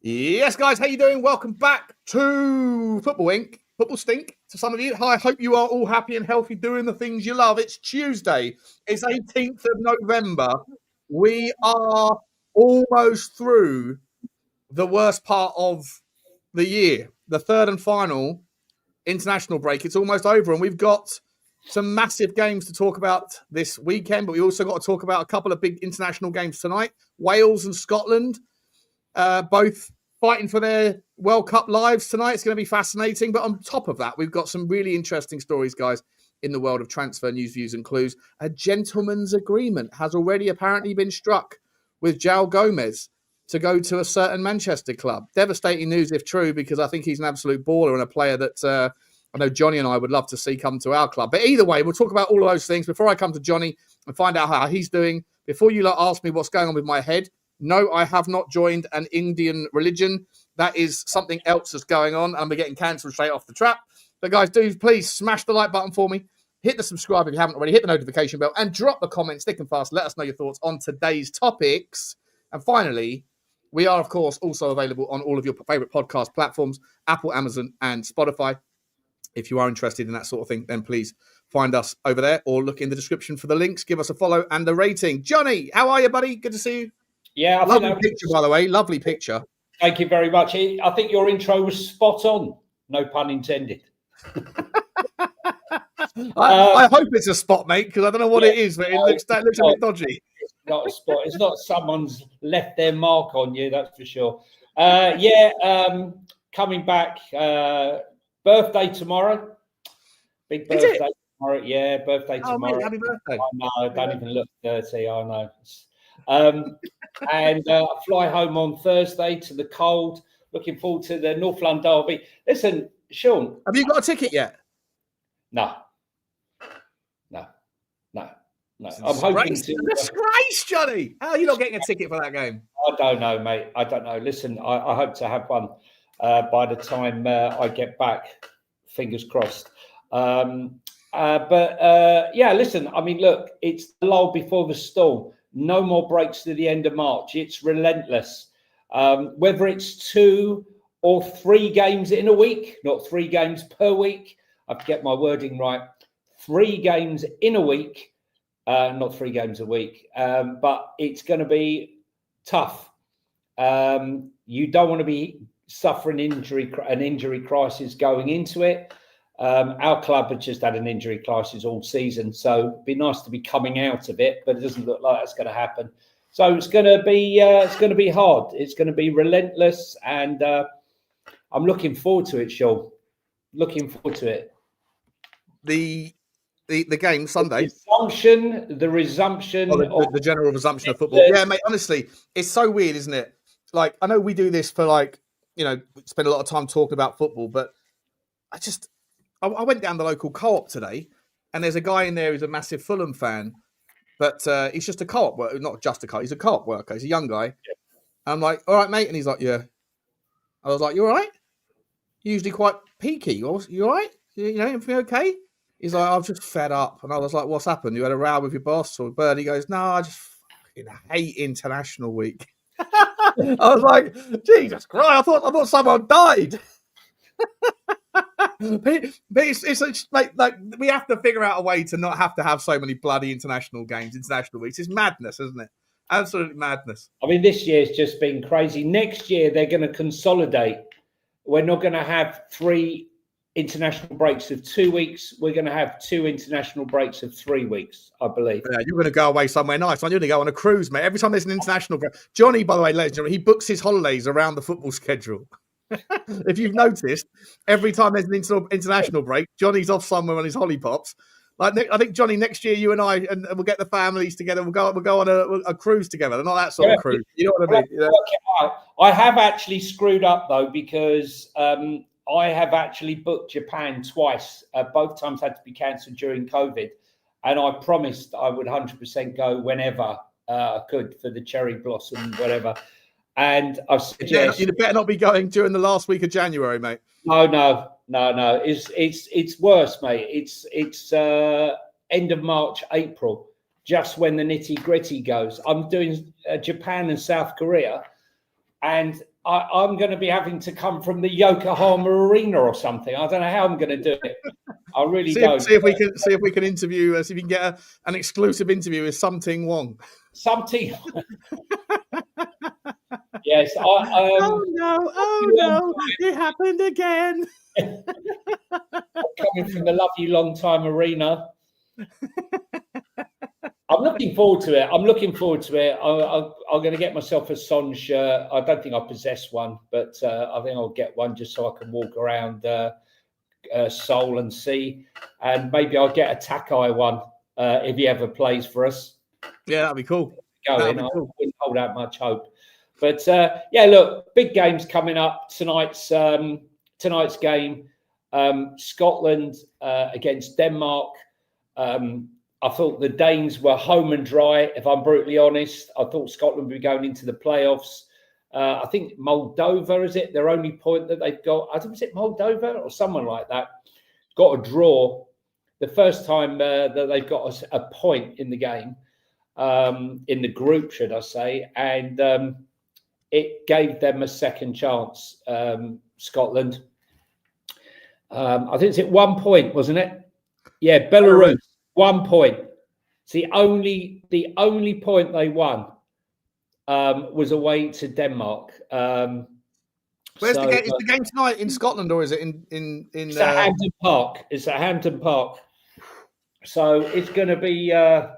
Yes, guys, how you doing? Welcome back to Football Inc. Football Stink to some of you. Hi, I hope you are all happy and healthy doing the things you love. It's Tuesday. It's 18th of November. We are almost through the worst part of the year, the third and final international break. It's almost over, and we've got some massive games to talk about this weekend, but we also got to talk about a couple of big international games tonight. Wales and Scotland. Both fighting for their World Cup lives tonight. It's going to be fascinating. But on top of that, we've got some really interesting stories, guys, in the world of transfer news, views and clues. A gentleman's agreement has already apparently been struck with Joao Gomes to go to a certain Manchester club. Devastating news if true, because I think he's an absolute baller and a player that I know Jonny and I would love to see come to our club. But either way, we'll talk about all of those things. Before I come to Jonny and find out how he's doing, before you ask me what's going on with my head, no, I have not joined an Indian religion. That is something else that's going on, and we're getting cancelled straight off the trap. But guys, do please smash the like button for me. Hit the subscribe if you haven't already. Hit the notification bell and drop the comments thick and fast. Let us know your thoughts on today's topics. And finally, we are, of course, also available on all of your favourite podcast platforms, Apple, Amazon, and Spotify. If you are interested in that sort of thing, then please find us over there or look in the description for the links. Give us a follow and a rating. Jonny, how are you, buddy? Good to see you. Yeah, lovely picture, by the way. Lovely picture. Thank you very much. I think your intro was spot on. No pun intended. I hope it's a spot, mate, because I don't know what it is, but it looks a bit dodgy. It's not a spot. It's not someone's left their mark on you, that's for sure. Coming back. Birthday tomorrow. Big birthday tomorrow. Yeah, birthday tomorrow. Mate, happy birthday. I know. Don't even look 30. I know. And fly home on Thursday to the cold. Looking forward to the North London derby. Listen, Sean. Have you got a ticket yet? No. I'm hoping to. Disgrace, Jonny. How are you not getting a ticket for that game? I don't know, mate. I don't know. Listen, I hope to have one by the time I get back. Fingers crossed. Listen, I mean, look, it's the lull before the storm. No more breaks to the end of March. It's relentless. Whether it's 2 or 3 games in a week, not 3 games per week. I have to get my wording right. 3 games in a week, not 3 games a week. But it's going to be tough. You don't want to be suffering an injury crisis going into it. Our club has just had an injury crisis all season, so it'd be nice to be coming out of it, but it doesn't look like that's going to happen. So it's going to be hard. It's going to be relentless, and I'm looking forward to it, Sean. Looking forward to it. The game Sunday. The resumption. The general resumption of football. Yeah, mate. Honestly, it's so weird, isn't it? Like, I know we do this for spend a lot of time talking about football, but I went down the local co-op today, and there's a guy in there who's a massive Fulham fan, but he's just a co-op worker, not just a co-op, he's a co-op worker. He's a young guy. Yeah. And I'm like, all right, mate. And he's like, yeah. I was like, you all right? You're usually quite peaky. You all right? Everything okay? He's like, I'm just fed up. And I was like, what's happened? You had a row with your boss or bird? He goes, no, I just fucking hate International Week. I was like, Jesus Christ, I thought someone died. But it's like we have to figure out a way to not have to have so many bloody international games, international weeks. It's madness, isn't it? Absolute madness. I mean, this year's just been crazy. Next year, they're going to consolidate. We're not going to have 3 international breaks of 2 weeks. We're going to have 2 international breaks of 3 weeks, I believe. Yeah, you're going to go away somewhere nice. I'm going to go on a cruise, mate. Every time there's an international break. Jonny, by the way, ladies and gentlemen, he books his holidays around the football schedule. If you've noticed, every time there's an international break, Jonny's off somewhere on his hollypops. Like, I think, Jonny, next year you and I, and we'll get the families together. We'll go on a cruise together. Not that sort of cruise. You know what I mean? You know? I have actually screwed up though, because I have actually booked Japan twice. Both times had to be cancelled during COVID, and I promised I would 100% go whenever I could for the cherry blossom, whatever. And I've suggested you better not be going during the last week of January, mate. No. It's worse, mate. It's end of March, April, just when the nitty gritty goes. I'm doing Japan and South Korea. and I'm going to be having to come from the Yokohama Arena or something. I don't know how I'm going to do it. I really don't. See if we can interview. See if we can get an exclusive interview with Something Wong. Something. Yes. Oh no! It happened again. Coming from the lovely Long Time Arena. I'm looking forward to it. I'm going to get myself a Son shirt. I don't think I possess one, but I think I'll get one just so I can walk around Seoul and see. And maybe I'll get a Takai one if he ever plays for us. Yeah, that'd be cool. I wouldn't hold out much hope. But look, big games coming up. Tonight's game, Scotland against Denmark. I thought the Danes were home and dry, if I'm brutally honest. I thought Scotland would be going into the playoffs. I think Moldova, is it? Their only point that they've got. I think, is it Moldova or someone like that? Got a draw. The first time that they've got a point in the game, in the group, should I say. And it gave them a second chance, Scotland. I think it's 1 point, wasn't it? Yeah, Belarus. 1 point. It's the only point they won was away to Denmark. Where's the game? Is the game tonight in Scotland or is it in? It's at Hampden Park. It's at Hampden Park. So it's going to be a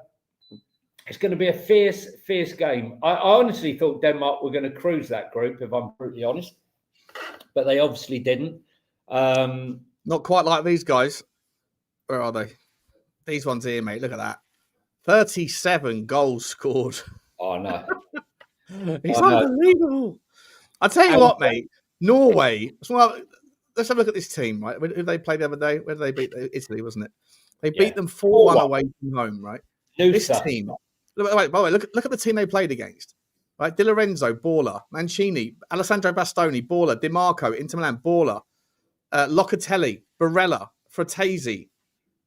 fierce game. I honestly thought Denmark were going to cruise that group, if I'm brutally honest, but they obviously didn't. Not quite like these guys. Where are they? These ones here, mate. Look at that. 37 goals scored. Oh, no. It's unbelievable. I'll tell you what, mate. Norway. Well, let's have a look at this team, right? Who they played the other day? Where did they beat? Italy, wasn't it? They beat them 4-1 away from home, right? This team. Wait, by the way, look at the team they played against. Right? Di Lorenzo, baller. Mancini, Alessandro Bastoni, baller. Di Marco, Inter Milan, baller. Locatelli, Barella, Fratesi,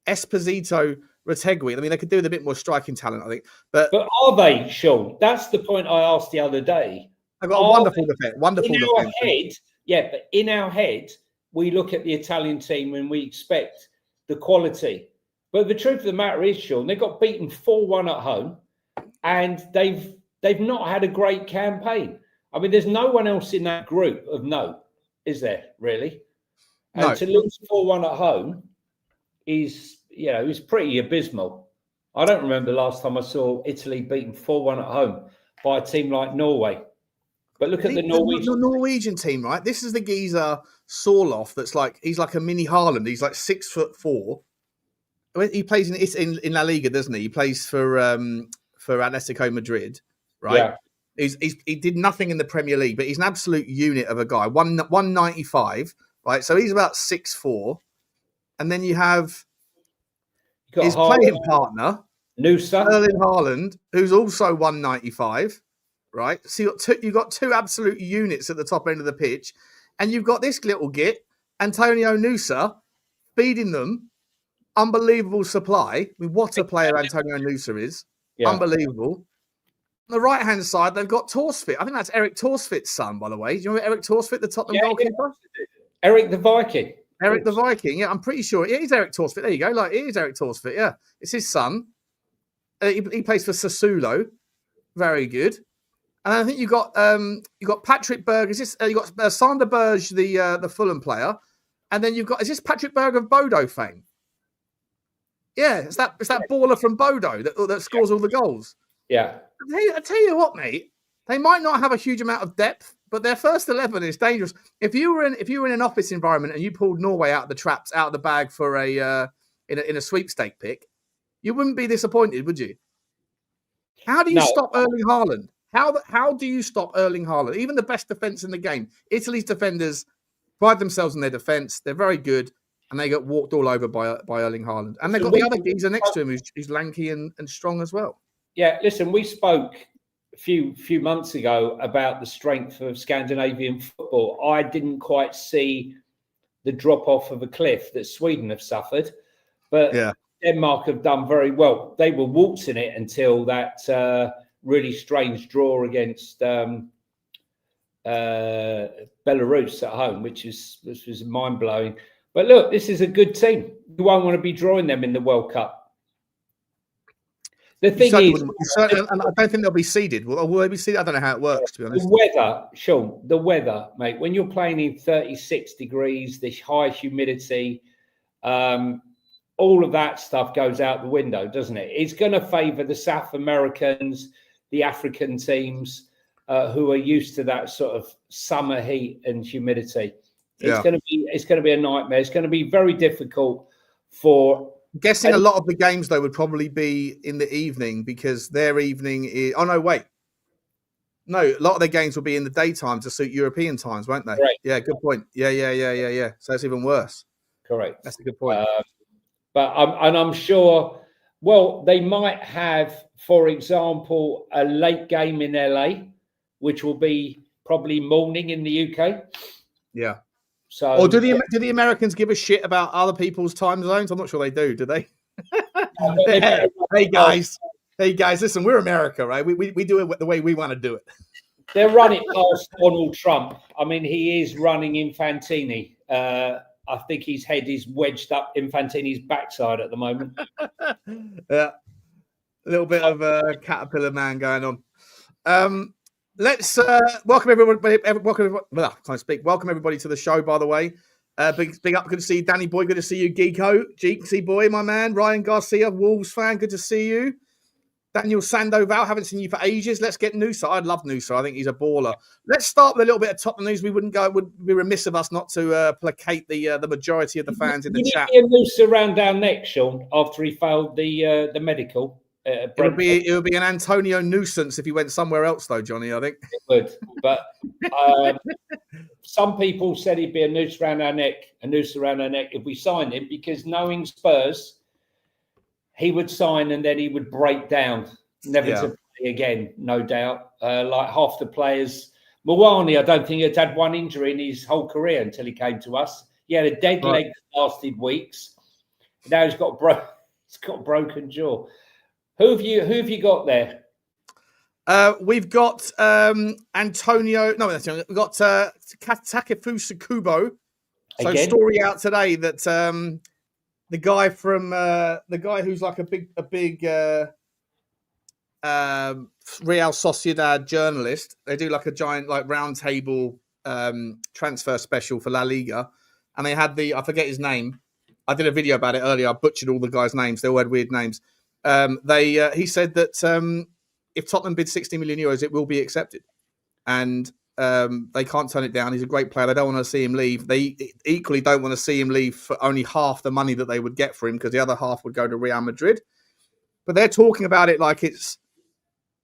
Esposito, Retegui. I mean, they could do with a bit more striking talent, I think. But are they, Sean? That's the point I asked the other day. They've got a wonderful defense. Wonderful defense. But in our head, we look at the Italian team and we expect the quality. But the truth of the matter is, Sean, they got beaten 4-1 at home, and they've not had a great campaign. I mean, there's no one else in that group of note, is there, really? And to lose 4-1 at home is pretty abysmal. I don't remember the last time I saw Italy beaten 4-1 at home by a team like Norway. But look at the Norwegian team, right? This is the geezer Sorloth he's like a mini Haaland. He's like 6'4". He plays in La Liga, doesn't he? He plays for Atletico Madrid, right? Yeah. He did nothing in the Premier League, but he's an absolute unit of a guy. 195, right? So he's about 6'4". And then you have his playing partner, Erling Haaland, who's also 195, right? So you've got two absolute units at the top end of the pitch, and you've got this little git, Antonio Nusa, feeding them unbelievable supply. I mean, what a player Antonio Nusa is. Yeah. Unbelievable. On the right-hand side, they've got Torsfitt. I think that's Eric Torsfitt's son, by the way. Do you remember Eric Torsfitt, the Tottenham goalkeeper? Eric the Viking. Eric the Viking, yeah, I'm pretty sure it is Eric Torsfitt. There you go. It is Eric Torsfitt, yeah. It's his son. He plays for Sassuolo. Very good. And I think you got Patrick Berg. You got Sander Berge, the Fulham player, and then you've got is this Patrick Berg of Bodo fame? Yeah, it's that baller from Bodo that scores all the goals. Yeah. I tell you what, mate, they might not have a huge amount of depth, but their first 11 is dangerous. If you were in an office environment and you pulled Norway out of the traps, out of the bag for in a sweepstake pick, you wouldn't be disappointed, would you? How do you stop Erling Haaland? How do you stop Erling Haaland? Even the best defense in the game. Italy's defenders pride themselves on their defense. They're very good, and they get walked all over by Erling Haaland. And they've got the other geezer next to him who's lanky and strong as well. Yeah, listen, we spoke a few months ago about the strength of Scandinavian football. I didn't quite see the drop off of a cliff that Sweden have suffered, but Denmark have done very well. They were waltzing it until that really strange draw against Belarus at home, which was mind blowing. But look, this is a good team. You won't want to be drawing them in the World Cup. The thing is, and I don't think they'll be seeded. Will they be seeded? I don't know how it works, to be honest. The weather, Sean, the weather, mate, when you're playing in 36 degrees, this high humidity, all of that stuff goes out the window, doesn't it? It's going to favour the South Americans, the African teams who are used to that sort of summer heat and humidity. It's going to be a nightmare. It's going to be very difficult for. I'm guessing a lot of the games though would probably be in the evening because their evening is. Oh no, wait. No, a lot of their games will be in the daytime to suit European times, won't they? Right. Yeah, good point. Yeah. So it's even worse. Correct. That's a good point. But I'm sure. Well, they might have, for example, a late game in LA, which will be probably morning in the UK. Yeah. So, or do the Americans give a shit about other people's time zones? I'm not sure they do they? Hey guys, listen, we're America, right? We do it the way we want to do it. They're running past Donald Trump. I mean, he is running Infantini. I think his head is wedged up Infantini's backside at the moment. Yeah, a little bit of a caterpillar man going on. Let's welcome everybody. Can't speak. Welcome everybody to the show. By the way, big up. Good to see you, Danny Boy. Good to see you, Geeksy Boy, my man. Ryan Garcia, Wolves fan. Good to see you. Daniel Sandoval, haven't seen you for ages. Let's get Noosa. I love Noosa. I think he's a baller. Let's start with a little bit of Tottenham news. Would be remiss of us not to placate the majority of the fans in the chat. You need a Noosa around our neck, Sean, after he failed the medical. It would be an Antonio nuisance if he went somewhere else, though, Johnny. I think it would. But some people said he'd be a noose around our neck, if we signed him, because knowing Spurs, he would sign and then he would break down, never to play again, no doubt. Like half the players, Mawani, I don't think he'd had one injury in his whole career until he came to us. He had a dead leg that lasted weeks. Now he's got a broken jaw. Who have you got there? We've got Antonio. No, we've got Takefusa Kubo. So story out today that the guy who's like a big Real Sociedad journalist. They do like a giant round table transfer special for La Liga, and they had I forget his name. I did a video about it earlier. I butchered all the guys' names. They all had weird names. He said that if Tottenham bid 60 million euros, it will be accepted, and they can't turn it down. He's a great player. They don't want to see him leave. They equally don't want to see him leave for only half the money that they would get for him, because the other half would go to Real Madrid. But they're talking about it like it's,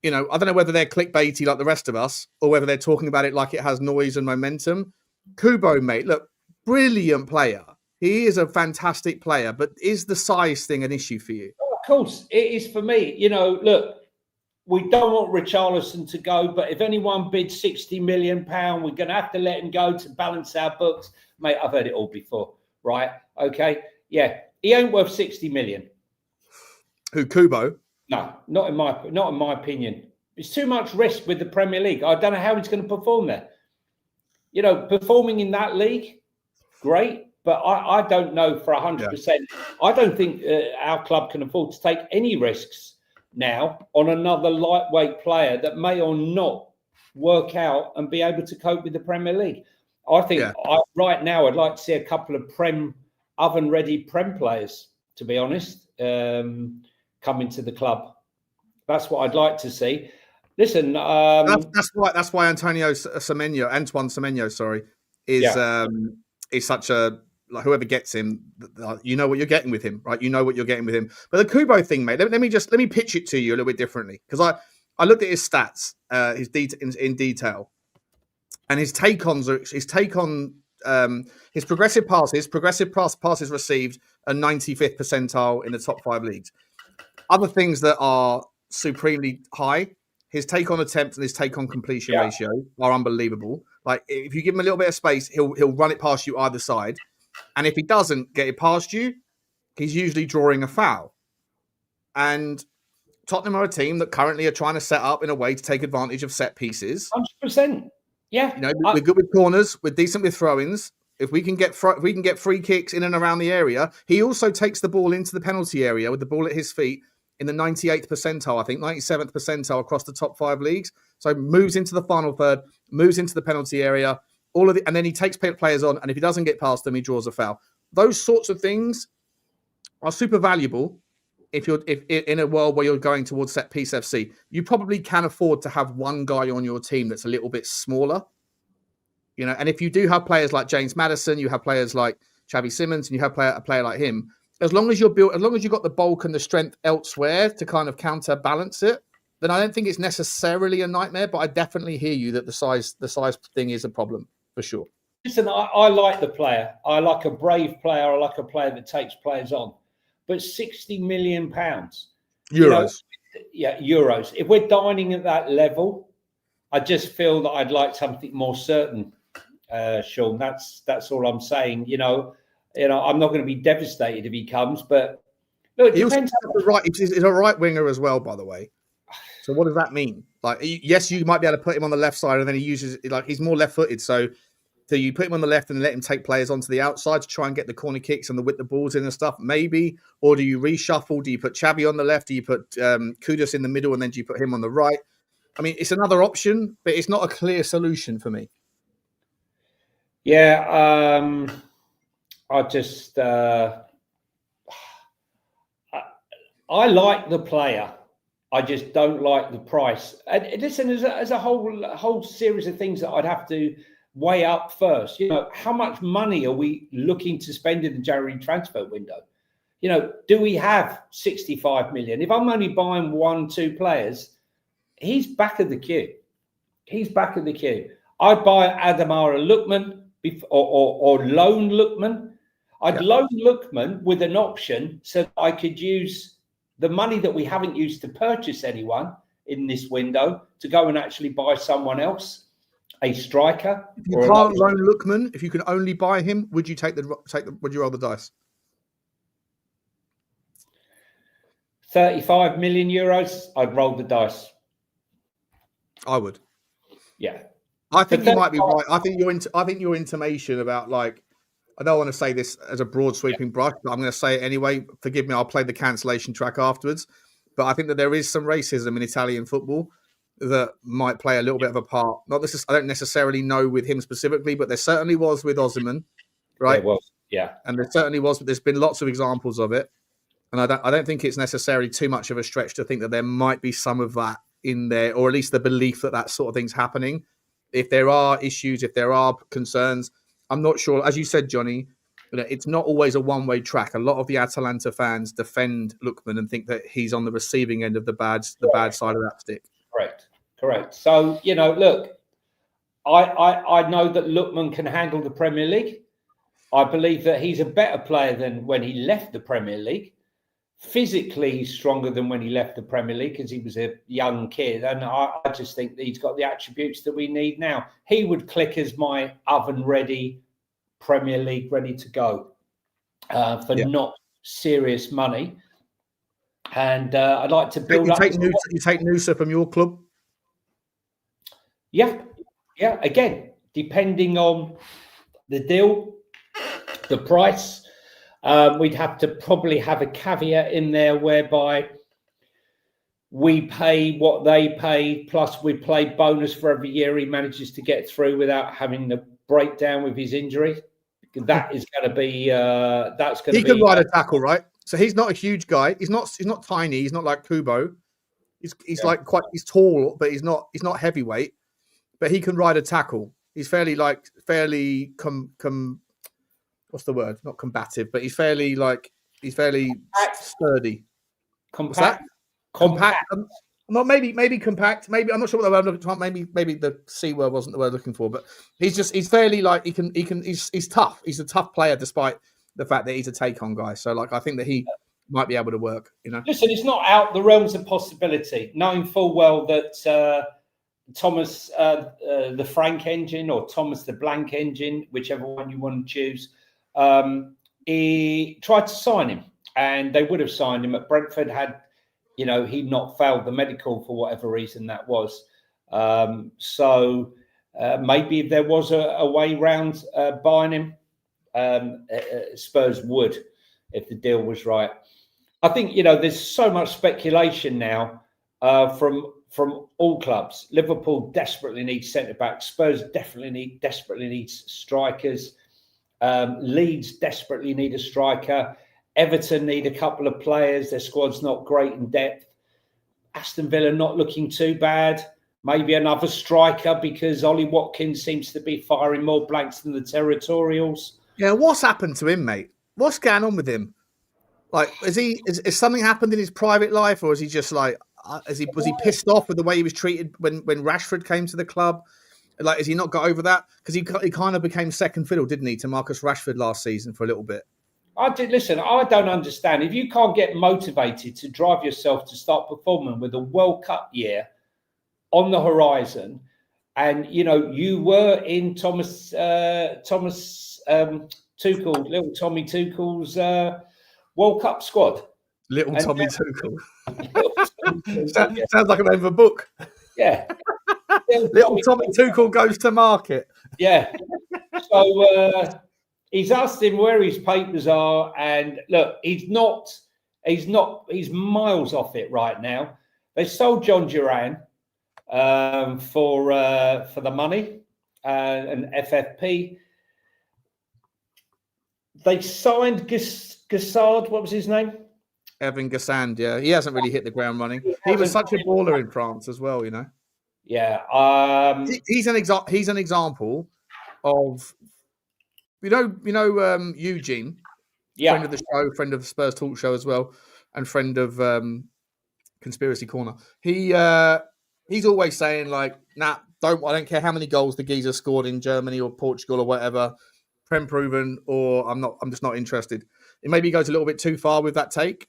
I don't know whether they're clickbaity like the rest of us, or whether they're talking about it like it has noise and momentum. Kubo, mate, look, brilliant player. He is a fantastic player, but is the size thing an issue for you? Of course, it is for me. Look, we don't want Richarlison to go, but if anyone bids £60 million, we're going to have to let him go to balance our books. Mate, I've heard it all before, right? Okay, yeah, he ain't worth 60 million. Who, Kubo? No, not in my opinion. It's too much risk with the Premier League. I don't know how he's going to perform there. Performing in that league, great. But I don't know for 100%. I don't think our club can afford to take any risks now on another lightweight player that may or not work out and be able to cope with the Premier League. I think right now I'd like to see a couple of oven-ready Prem players, to be honest, come into the club. That's what I'd like to see. Listen, that's why Antoine Semenyo, is such a. Whoever gets him, you know what you're getting with him, right? You know what you're getting with him. But the Kubo thing, mate, let me pitch it to you a little bit differently, because I looked at his stats, in detail, and his progressive passes received a 95th percentile in the top 5 leagues. Other things that are supremely high, his take on attempts and his take on completion ratio are unbelievable. Like, if you give him a little bit of space, he'll run it past you either side. And if he doesn't get it past you, he's usually drawing a foul. And Tottenham are a team that currently are trying to set up in a way to take advantage of set pieces. 100%. Yeah, You know, we're good with corners. We're decent with throw-ins. If we can get free kicks in and around the area, he also takes the ball into the penalty area with the ball at his feet in the 98th percentile, I think, 97th percentile across the top 5 leagues. So moves into the final third, moves into the penalty area, and then he takes players on. And if he doesn't get past them, he draws a foul. Those sorts of things are super valuable. If in a world where you're going towards set piece FC, you probably can afford to have one guy on your team that's a little bit smaller. You know, and if you do have players like James Maddison, you have players like Xavi Simons, and you have a player like him, as long as you've got the bulk and the strength elsewhere to kind of counterbalance it, then I don't think it's necessarily a nightmare. But I definitely hear you that the size thing is a problem for sure. Listen, I like the player. I like a brave player. I like a player that takes players on. But £60 million, euros, euros. If we're dining at that level, I just feel that I'd like something more certain, Sean. That's all I'm saying. You know, I'm not going to be devastated if he comes, but look, it depends. He's a right winger as well, by the way. So what does that mean? Like, yes, you might be able to put him on the left side, and then he uses he's more left-footed. So you put him on the left and let him take players onto the outside to try and get the corner kicks and the balls in and stuff, maybe. Or do you reshuffle? Do you put Xavi on the left? Do you put Kudus in the middle, and then do you put him on the right? I mean, it's another option, but it's not a clear solution for me. Yeah, I just I like the player. I just don't like the price. And listen, there's a whole series of things that I'd have to weigh up first. You know, how much money are we looking to spend in the January transfer window? You know, do we have 65 million? If I'm only buying 1-2 players, he's back of the queue. He's back of the queue. I'd buy Adamara Lukeman or loan Lukeman. I'd loan Lukeman with an option so that I could use the money that we haven't used to purchase anyone in this window to go and actually buy someone else, a striker. If you can't loan Lukeman, if you can only buy him, would you would you roll the dice? 35 million euros, I'd roll the dice. I would. Yeah. I think you might be right. I think your intimation about, like, I don't want to say this as a broad sweeping brush, but I'm going to say it anyway. Forgive me, I'll play the cancellation track afterwards. But I think that there is some racism in Italian football that might play a little bit of a part. I don't necessarily know with him specifically, but there certainly was with Osimhen, right? There was, yeah. And there certainly was, but there's been lots of examples of it. And I don't think it's necessarily too much of a stretch to think that there might be some of that in there, or at least the belief that sort of thing's happening. If there are issues, if there are concerns, I'm not sure. As you said, Johnny, it's not always a one-way track. A lot of the Atalanta fans defend Lukeman and think that he's on the receiving end of the bad side of that stick. Correct. So, look, I know that Lukeman can handle the Premier League. I believe that he's a better player than when he left the Premier League. Physically, he's stronger than when he left the Premier League because he was a young kid. And I just think that he's got the attributes that we need now. He would click as my oven-ready Premier League ready to go for not serious money. And I'd like to build up. You take Nusa from your club? Yeah. Again, depending on the deal, the price. We'd have to probably have a caveat in there whereby we pay what they pay, plus we play bonus for every year he manages to get through without having the breakdown with his injury. That is going to be He can ride a tackle, right? So he's not a huge guy. He's not tiny. He's not like Kubo. He's like he's tall, but he's not heavyweight. But he can ride a tackle. He's fairly what's the word? Not combative, but he's fairly sturdy. Compact. Not maybe compact. Maybe I'm not sure what the word I'm looking for. Maybe the C word wasn't the word I'm looking for. But he's fairly he's tough. He's a tough player despite the fact that he's a take-on guy. So I think that he might be able to work. Listen, it's not out the realms of possibility. Knowing full well that Thomas the Frank engine or Thomas the Blank engine, whichever one you want to choose. He tried to sign him and they would have signed him at Brentford had, he'd not failed the medical for whatever reason that was. So Maybe if there was a way round buying him, Spurs would, if the deal was right. I think, there's so much speculation now from all clubs. Liverpool desperately needs centre-backs. Spurs desperately needs strikers. Leeds desperately need a striker. Everton need a couple of players. Their squad's not great in depth. Aston Villa not looking too bad. Maybe another striker because Ollie Watkins seems to be firing more blanks than the Territorials. Yeah, what's happened to him, mate? What's going on with him? Like, is something happened in his private life, or is he just like, was he pissed off with the way he was treated when Rashford came to the club? Like, has he not got over that? Because he kind of became second fiddle, didn't he, to Marcus Rashford last season for a little bit? I don't understand. If you can't get motivated to drive yourself to start performing with a World Cup year on the horizon, and you were in Thomas Tuchel, little Tommy Tuchel's World Cup squad. Little Tommy Tuchel. Sounds like a name of a book. Yeah. Little Tommy Tuchel goes to market. Yeah. So he's asked him where his papers are, and look, he's miles off it right now. They sold John Duran for the money, and FFP. They signed Gassard. What was his name? Evan Gassand. Yeah, he hasn't really hit the ground running. He was such a baller in France as well. Yeah. He's an example of Eugene. Yeah. Friend of the show, friend of the Spurs Talk Show as well, and friend of Conspiracy Corner. He's always saying like, I don't care how many goals the geezer scored in Germany or Portugal or whatever, Prem proven, or I'm just not interested. It maybe goes a little bit too far with that take,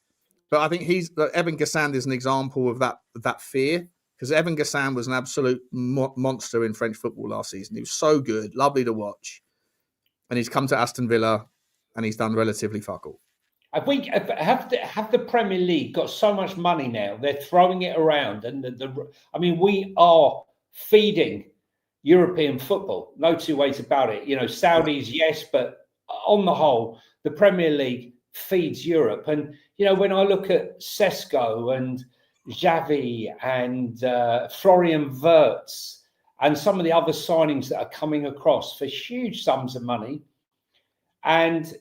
but I think Evan Gassand is an example of that fear, because Evan Gassand was an absolute monster in French football last season. He was so good, lovely to watch, and he's come to Aston Villa and he's done relatively fuck all. Have the Premier League got so much money now? They're throwing it around, and we are feeding European football. No two ways about it. Saudis, yes, but on the whole, the Premier League feeds Europe. And when I look at Sesko and Xavi and Florian Wirtz and some of the other signings that are coming across for huge sums of money, and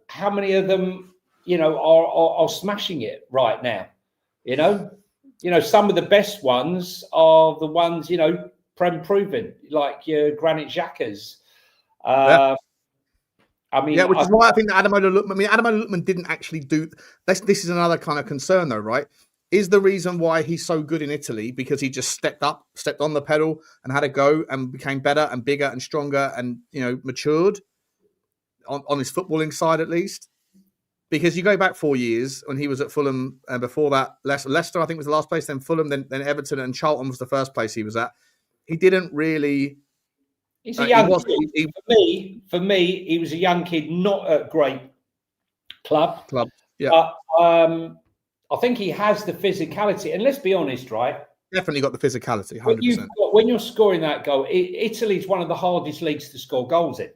how many of them are smashing it right now. Some of the best ones are the ones Prem proven, like your Granit Xhakas. Which is why I think that Ademola Lookman didn't actually do this. This is another kind of concern, though, right? Is the reason why he's so good in Italy because he just stepped on the pedal and had a go and became better and bigger and stronger and matured on his footballing side at least? Because you go back 4 years when he was at Fulham, and before that, Leicester, I think, was the last place, then Fulham, then Everton, and Charlton was the first place he was at. He didn't really. He's a young kid. For me, he was a young kid, not a great club. Yeah. But I think he has the physicality, and let's be honest, right? Definitely got the physicality. 100%. When you're scoring that goal, Italy's one of the hardest leagues to score goals in,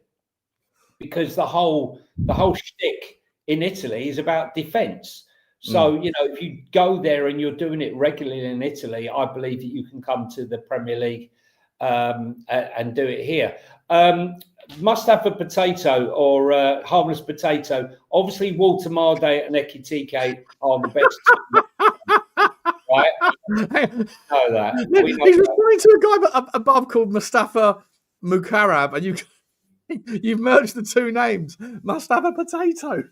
because the whole shtick in Italy is about defence. So, if you go there and you're doing it regularly in Italy, I believe that you can come to the Premier League and do it here. Must have a potato or harmless potato. Obviously, Walter Marday and Ekitike are the best. Right? Know that. He's referring to a guy above called Mustafa Mukarab, and you've merged the two names. Mustafa Potato.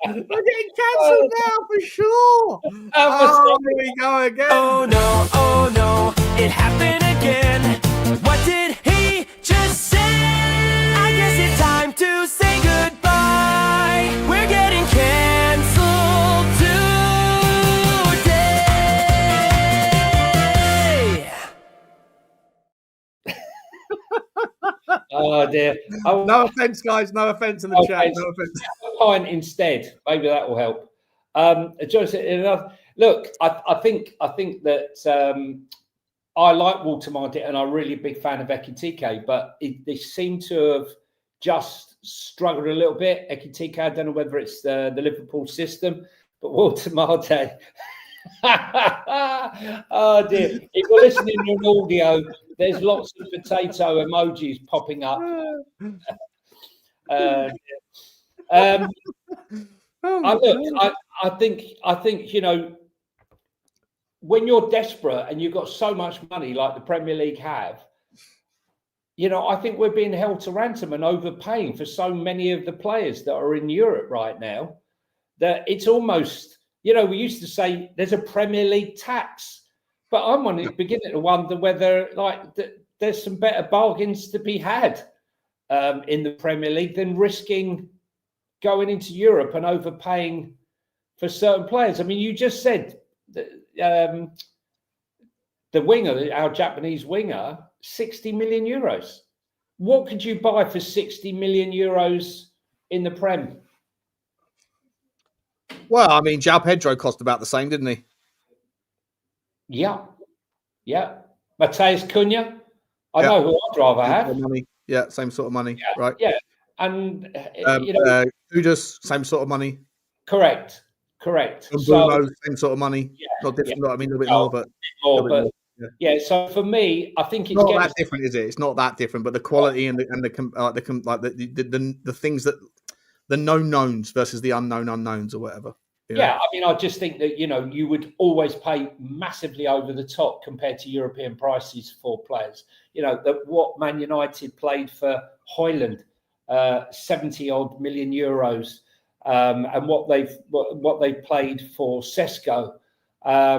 We're getting cancelled now for sure. Here we go again. Oh no, it happened again. What did he just say? I guess it's time to say goodbye. We're getting cancelled today. Oh dear. No offence, guys. No offence in the chat. No offence. Pint instead. Maybe that will help. Look, I think that I like Walter Martin, and I'm really a big fan of Ekitike, but they seem to have just struggled a little bit. Ekitike, I don't know whether it's the Liverpool system, but Walter Martin. Oh dear! If you're listening to an audio, there's lots of potato emojis popping up. I think when you're desperate and you've got so much money like the Premier League have, I think we're being held to ransom and overpaying for so many of the players that are in Europe right now that it's almost, we used to say there's a Premier League tax, but I'm beginning to wonder whether there's some better bargains to be had in the Premier League than risking going into Europe and overpaying for certain players. I mean, you just said that, the winger, our Japanese winger, 60 million euros. What could you buy for 60 million euros in the Prem? Well, I mean, Joao Pedro cost about the same, didn't he? Yeah. Mateus Cunha, I know who I'd rather have. Money. Yeah, same sort of money, right? Yeah, and Kudus, same sort of money. Correct. Bruno, same sort of money. Not different. I mean, a little bit more, but yeah. So for me, I think it's not that different, is it? It's not that different, but the quality and the things that the known knowns versus the unknown unknowns or whatever. Yeah, I mean, I just think that you would always pay massively over the top compared to European prices for players. That what Man United played for Højlund, 70 odd million euros, and what they played for Sesko. I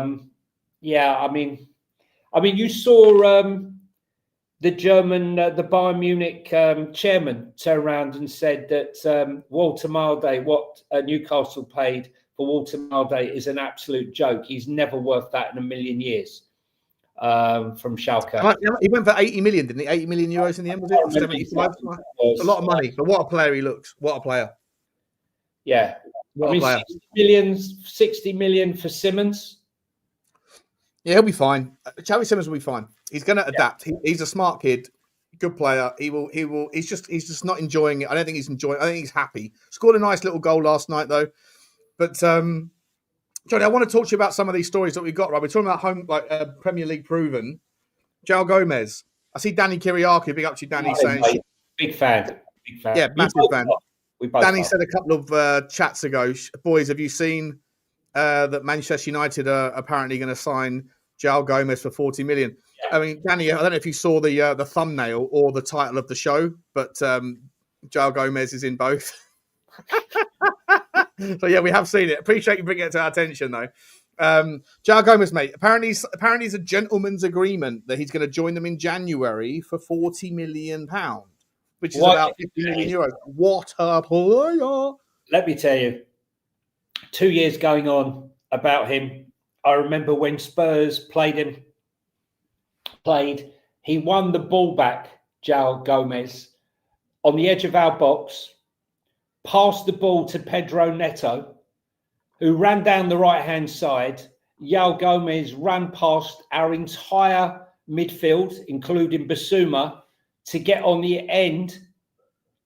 mean, you saw the German, the Bayern Munich chairman turn around and said that Walter Milde, what Newcastle paid for Walter Milde, is an absolute joke. He's never worth that in a million years. From Schalke. He went for 80 million, didn't he? 80 million euros in the end, was it? 75? It's a lot of money, but what a player he looks. What a player. Yeah. What a player. 60 million for Simmons. Yeah, he'll be fine. Xavi Simons will be fine. He's going to adapt. He's a smart kid, good player. He will. He's just not enjoying it. I don't think he's enjoying it. I think he's happy. Scored a nice little goal last night, though. But Johnny, I want to talk to you about some of these stories that we've got. Right, we're talking about home, Premier League proven. Joao Gomes. I see Danny Kiriaki. Big up to you, Danny. Saying big fan. Yeah, massive fan. Danny said a couple of chats ago, boys, have you seen that Manchester United are apparently going to sign Joao Gomes for 40 million? Yeah. I mean, Danny, I don't know if you saw the thumbnail or the title of the show, but Joao Gomes is in both. So yeah, we have seen it. Appreciate you bringing it to our attention, though. Joao Gomes, mate. Apparently, it's a gentleman's agreement that he's going to join them in January for £40 million, which is about 50 million euros. What a player! Let me tell you, 2 years going on about him. I remember when Spurs played, he won the ball back, Joao Gomes, on the edge of our box, passed the ball to Pedro Neto, who ran down the right-hand side. Joao Gomes ran past our entire midfield, including Bissouma, to get on the end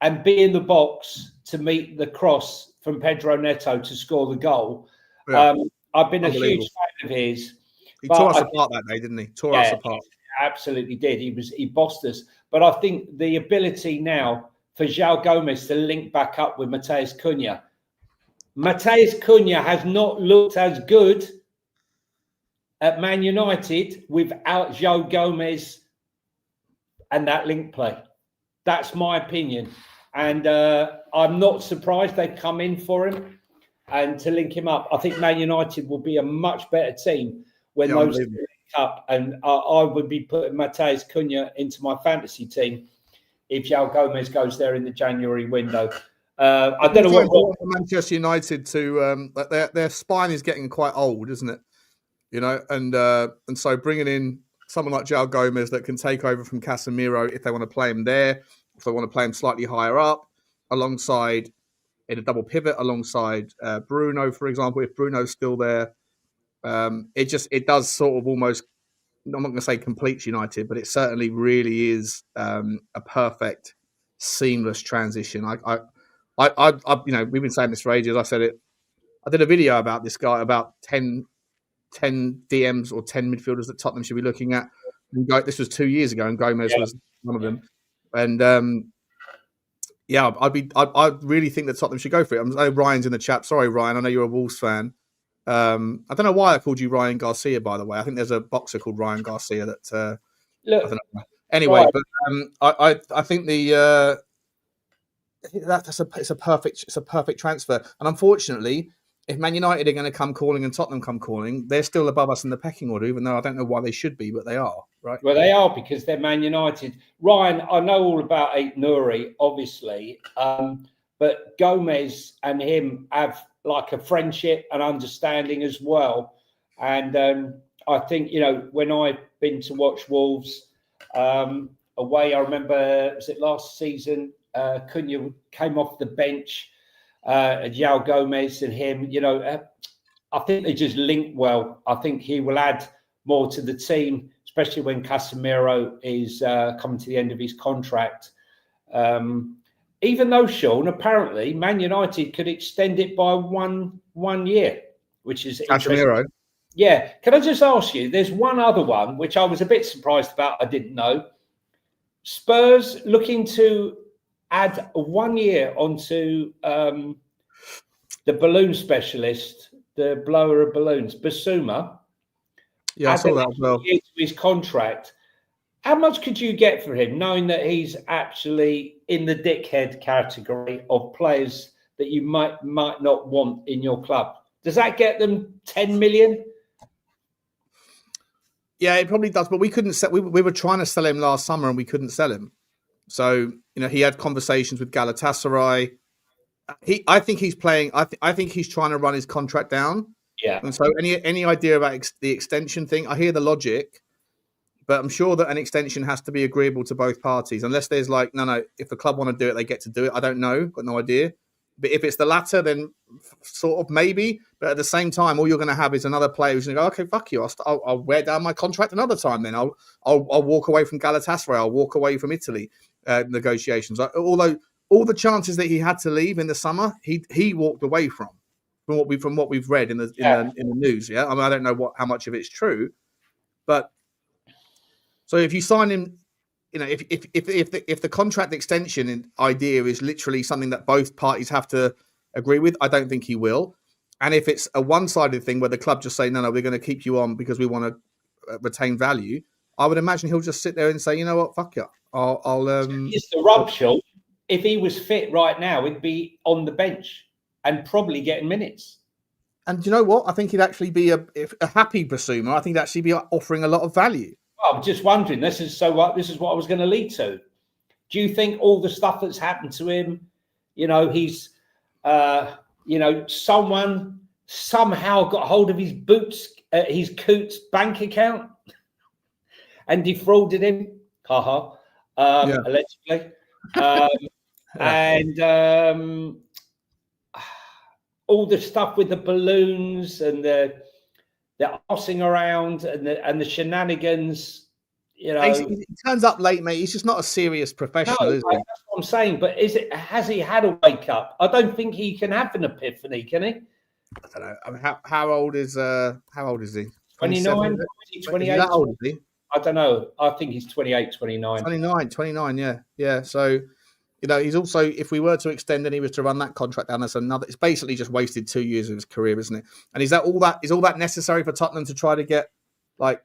and be in the box to meet the cross from Pedro Neto to score the goal. Yeah. I've been a huge fan of his. He tore us apart that day, didn't he? Tore us apart. He absolutely did. He bossed us. But I think the ability now for Joao Gomes to link back up with Mateus Cunha. Mateus Cunha has not looked as good at Man United without Joao Gomes and that link play. That's my opinion. And I'm not surprised they've come in for him and to link him up. I think Man United will be a much better team when those link up. And I would be putting Mateus Cunha into my fantasy team if Joao Gomes goes there in the January window. I don't know what Manchester United to their spine is getting quite old, isn't it? And so bringing in someone like Joao Gomes that can take over from Casemiro if they want to play him there, if they want to play him slightly higher up, alongside in a double pivot, alongside Bruno, for example, if Bruno's still there, it does sort of almost I'm not going to say completes United, but it certainly really is a perfect, seamless transition. We've been saying this for ages. I said it. I did a video about this guy, about 10 DMs or 10 midfielders that Tottenham should be looking at. And this was 2 years ago, and Gomes was one of them. And I really think that Tottenham should go for it. I know Ryan's in the chat. Sorry, Ryan. I know you're a Wolves fan. I don't know why I called you Ryan Garcia, by the way. I think there's a boxer called Ryan Garcia that. Look, I don't know. Anyway, but I think it's a perfect transfer. And unfortunately, if Man United are going to come calling and Tottenham come calling, they're still above us in the pecking order, even though I don't know why they should be, but they are, right? Well, they are, because they're Man United. Ryan, I know all about Nouri, obviously, but Gomes and him have like a friendship and understanding as well. And I think, when I've been to watch Wolves away, I remember, was it last season, Cunha came off the bench, Joao Gomes and him, I think they just link well. I think he will add more to the team, especially when Casemiro is coming to the end of his contract. Even though, Sean, apparently Man United could extend it by one year, which is Casemiro. Yeah. Can I just ask you, there's one other one, which I was a bit surprised about. I didn't know. Spurs looking to add 1 year onto the balloon specialist, the blower of balloons, Bissouma. Yeah, I saw that as well. To his contract. How much could you get for him, knowing that he's actually in the dickhead category of players that you might not want in your club? Does that get them 10 million? Yeah, it probably does. But we couldn't sell. We were trying to sell him last summer, and we couldn't sell him. So he had conversations with Galatasaray. I think he's playing. I think he's trying to run his contract down. Yeah. And so any idea about the extension thing? I hear the logic. But I'm sure that an extension has to be agreeable to both parties, unless there's no, if the club want to do it, they get to do it. I don't know. Got no idea. But if it's the latter, then sort of maybe. But at the same time, all you're going to have is another player who's going to go, okay, fuck you. I'll wear down my contract another time then. I'll walk away from Galatasaray. I'll walk away from Italy negotiations. Although all the chances that he had to leave in the summer, he walked away from what we've read in the news. Yeah, I mean, I don't know how much of it's true, but. So if you sign him, if the contract extension idea is literally something that both parties have to agree with, I don't think he will. And if it's a one-sided thing where the club just say, no, we're going to keep you on because we want to retain value, I would imagine he'll just sit there and say, you know what, fuck you. It's the rub, Sean. If he was fit right now, he'd be on the bench and probably getting minutes. And you know what? I think he'd actually be a happy Bissouma. I think he'd actually be offering a lot of value. I'm just wondering, this is what I was going to lead to. Do you think all the stuff that's happened to him, he's, someone somehow got hold of his Coots bank account and defrauded him? Allegedly. And all the stuff with the balloons and the arsing around and the shenanigans, He turns up late, mate. He's just not a serious professional, is he? That's what I'm saying. But has he had a wake up? I don't think he can have an epiphany, can he? I don't know. I mean, how old is he? 29, 28. That old, is he? I don't know. I think he's 28, 29. 29, yeah. Yeah. So, he's also, if we were to extend and he was to run that contract down, it's basically just wasted 2 years of his career, isn't it? And is all that necessary for Tottenham to try to get like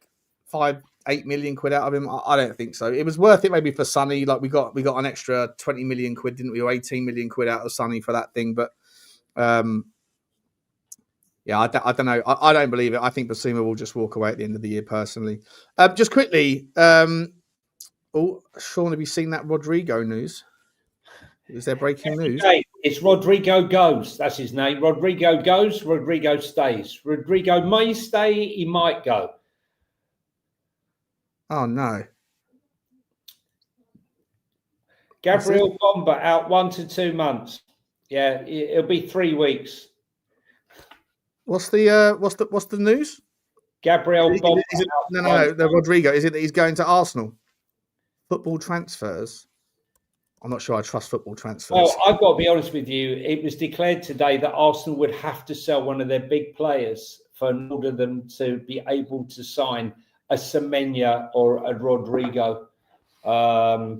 5-8 million quid out of him? I don't think so. It was worth it maybe for Sonny. Like we got an extra 20 million quid, didn't we? Or 18 million quid out of Sonny for that thing. But I don't know. I don't believe it. I think Bissouma will just walk away at the end of the year personally. Just quickly, Sean, have you seen that Rodrygo news? Is there breaking news? It's Rodrygo goes. That's his name. Rodrygo goes. Rodrygo stays. Rodrygo may stay. He might go. Oh, no. Gabriel Bomba out 1 to 2 months. Yeah, it'll be 3 weeks. What's the news? Gabriel Bomba. No, the Rodrygo. Is it that he's going to Arsenal? Football transfers. I'm not sure I trust football transfers. Well, I've got to be honest with you. It was declared today that Arsenal would have to sell one of their big players in order them to be able to sign a Semenyo or a Rodrygo. I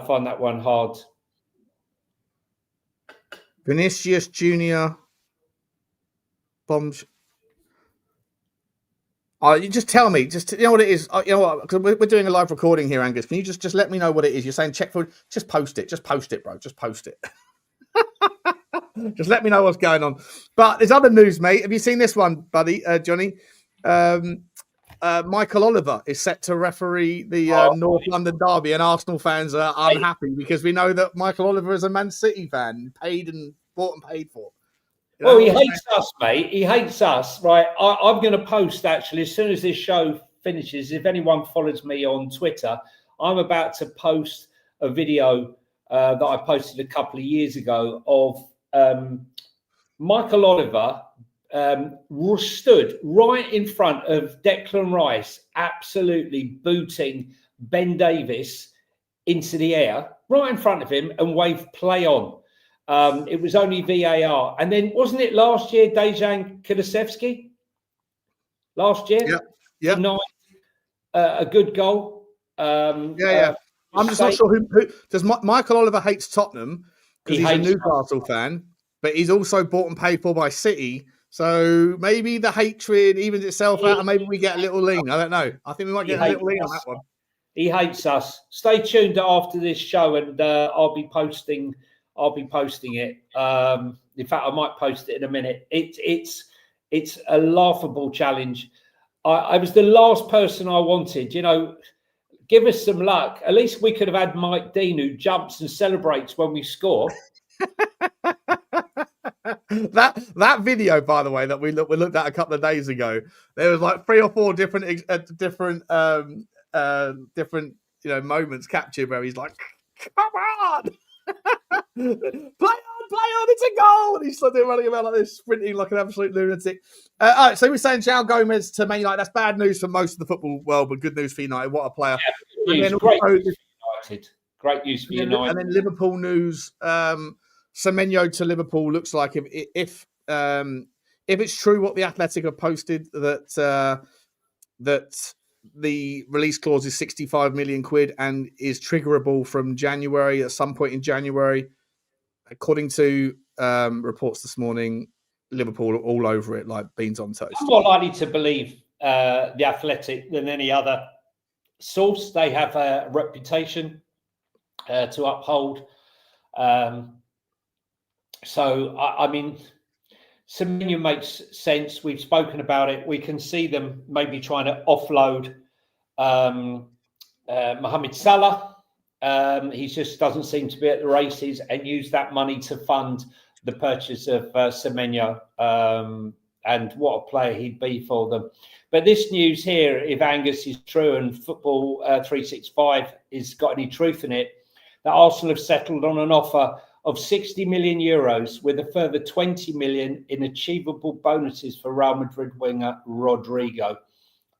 find that one hard. Vinicius Junior. Bombs. You just tell me. Just you know what it is. You know what? Because we're doing a live recording here, Angus. Can you just let me know what it is? You're saying check for. Just post it. Just post it, bro. Just post it. Just let me know what's going on. But there's other news, mate. Have you seen this one, buddy, Johnny? Michael Oliver is set to referee the North London derby, and Arsenal fans are unhappy because we know that Michael Oliver is a Man City fan, bought and paid for. You know, well, he hates us, mate. He hates us, right? I'm going to post, actually, as soon as this show finishes, if anyone follows me on Twitter, I'm about to post a video that I posted a couple of years ago of Michael Oliver stood right in front of Declan Rice, absolutely booting Ben Davis into the air, right in front of him, and waved play on. It was only VAR. And then, wasn't it last year, Dejan Kulusevski? Last year? Yeah. A good goal. I'm just not sure who does Michael Oliver hates Tottenham because he's a Newcastle fan, but he's also bought and paid for by City. So maybe the hatred evens itself out, and maybe we get a little lean. I don't know. I think we might get a little lean on that one. He hates us. Stay tuned after this show, and I'll be posting it. In fact, I might post it in a minute. It's a laughable challenge. I was the last person I wanted. You know, give us some luck. At least we could have had Mike Dean, who jumps and celebrates when we score. That video, by the way, that we looked at a couple of days ago, there was like 3 or 4 different moments captured where he's like, "Come on, play on, it's a goal!" And he's still running about like this, sprinting like an absolute lunatic. All right, so we're saying Joao Gomes to Man United. That's bad news for most of the football world, but good news for United. What a player! Yeah, great news for United. Great news for United. And then Liverpool news. Semenyo to Liverpool looks like if it's true what the Athletic have posted that the release clause is 65 million quid and is triggerable from January at some point in January, according to reports this morning. Liverpool are all over it like beans on toast. I'm more likely to believe the Athletic than any other source. They have a reputation to uphold. So, I mean, Semenyo makes sense. We've spoken about it. We can see them maybe trying to offload Mohamed Salah. He just doesn't seem to be at the races, and use that money to fund the purchase of Semenyo. And what a player he'd be for them. But this news here, if Angus is true and Football 365 has got any truth in it, that Arsenal have settled on an offer of 60 million euros with a further 20 million in achievable bonuses for Real Madrid winger Rodrygo.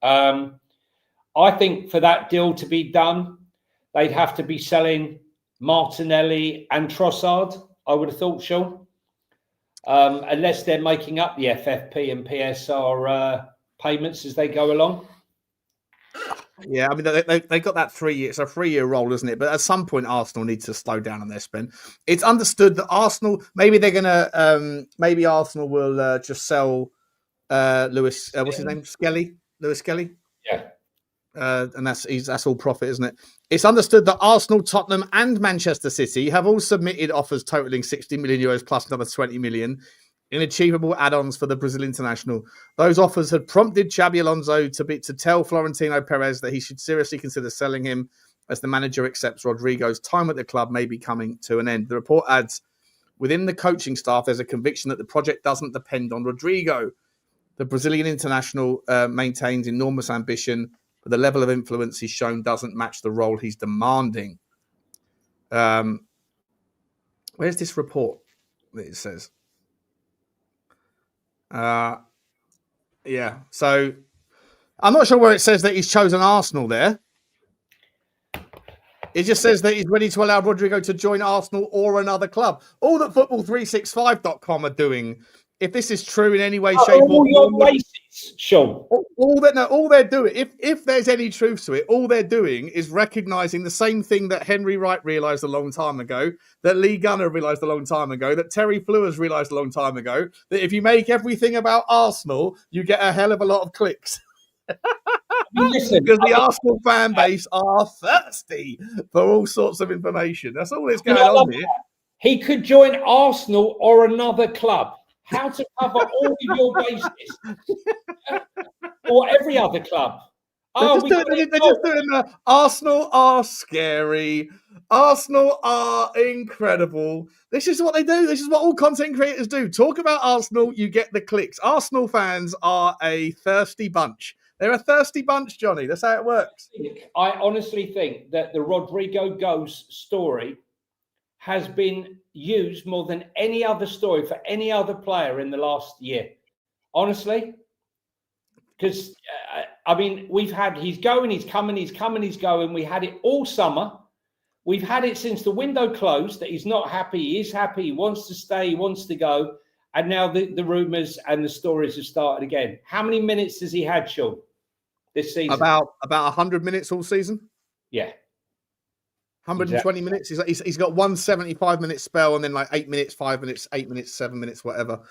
I think for that deal to be done, they'd have to be selling Martinelli and Trossard, I would have thought, Sean. Unless they're making up the FFP and PSR payments as they go along. Yeah, I mean, they got that 3 year. It's a 3-year roll, isn't it? But at some point, Arsenal need to slow down on their spend. It's understood that Arsenal, maybe they're gonna, maybe Arsenal will just sell Lewis. What's his name? Lewis Skelly. Yeah. And that's all profit, isn't it? It's understood that Arsenal, Tottenham, and Manchester City have all submitted offers totaling 60 million euros plus another 20 million. In achievable add-ons for the Brazil international. Those offers had prompted Xabi Alonso to tell Florentino Perez that he should seriously consider selling him as the manager accepts Rodrygo's time at the club may be coming to an end. The report adds, within the coaching staff, there's a conviction that the project doesn't depend on Rodrygo. The Brazilian international maintains enormous ambition, but the level of influence he's shown doesn't match the role he's demanding. Where's this report that it says? Yeah. So I'm not sure where it says that he's chosen Arsenal there. It just says that he's ready to allow Rodrygo to join Arsenal or another club. All that football365.com are doing, if this is true in any way, shape, or all your form, bases, Sean. all they're doing, if there's any truth to it, all they're doing is recognizing the same thing that Henry Wright realized a long time ago, that Lee Gunner realized a long time ago, that Terry Flewers realized a long time ago, that if you make everything about Arsenal, you get a hell of a lot of clicks. Listen, because the Arsenal fan base are thirsty for all sorts of information. That's all that's going on here. He could join Arsenal or another club. How to cover all of your bases, or every other club. They're just doing the Arsenal are scary. Arsenal are incredible. This is what they do. This is what all content creators do. Talk about Arsenal, you get the clicks. Arsenal fans are a thirsty bunch. They're a thirsty bunch, Johnny. That's how it works. I honestly think that the Rodrygo Gomes story has been used more than any other story for any other player in the last year. Honestly. Because, I mean, he's going, he's coming, he's coming, he's going. We had it all summer. We've had it since the window closed that he's not happy. He is happy. He wants to stay. He wants to go. And now the rumours and the stories have started again. How many minutes has he had, Sean, this season? About 100 minutes all season. Yeah. 120 minutes. He's got 175-minute spell and then like 8 minutes, 5 minutes, 8 minutes, 7 minutes, whatever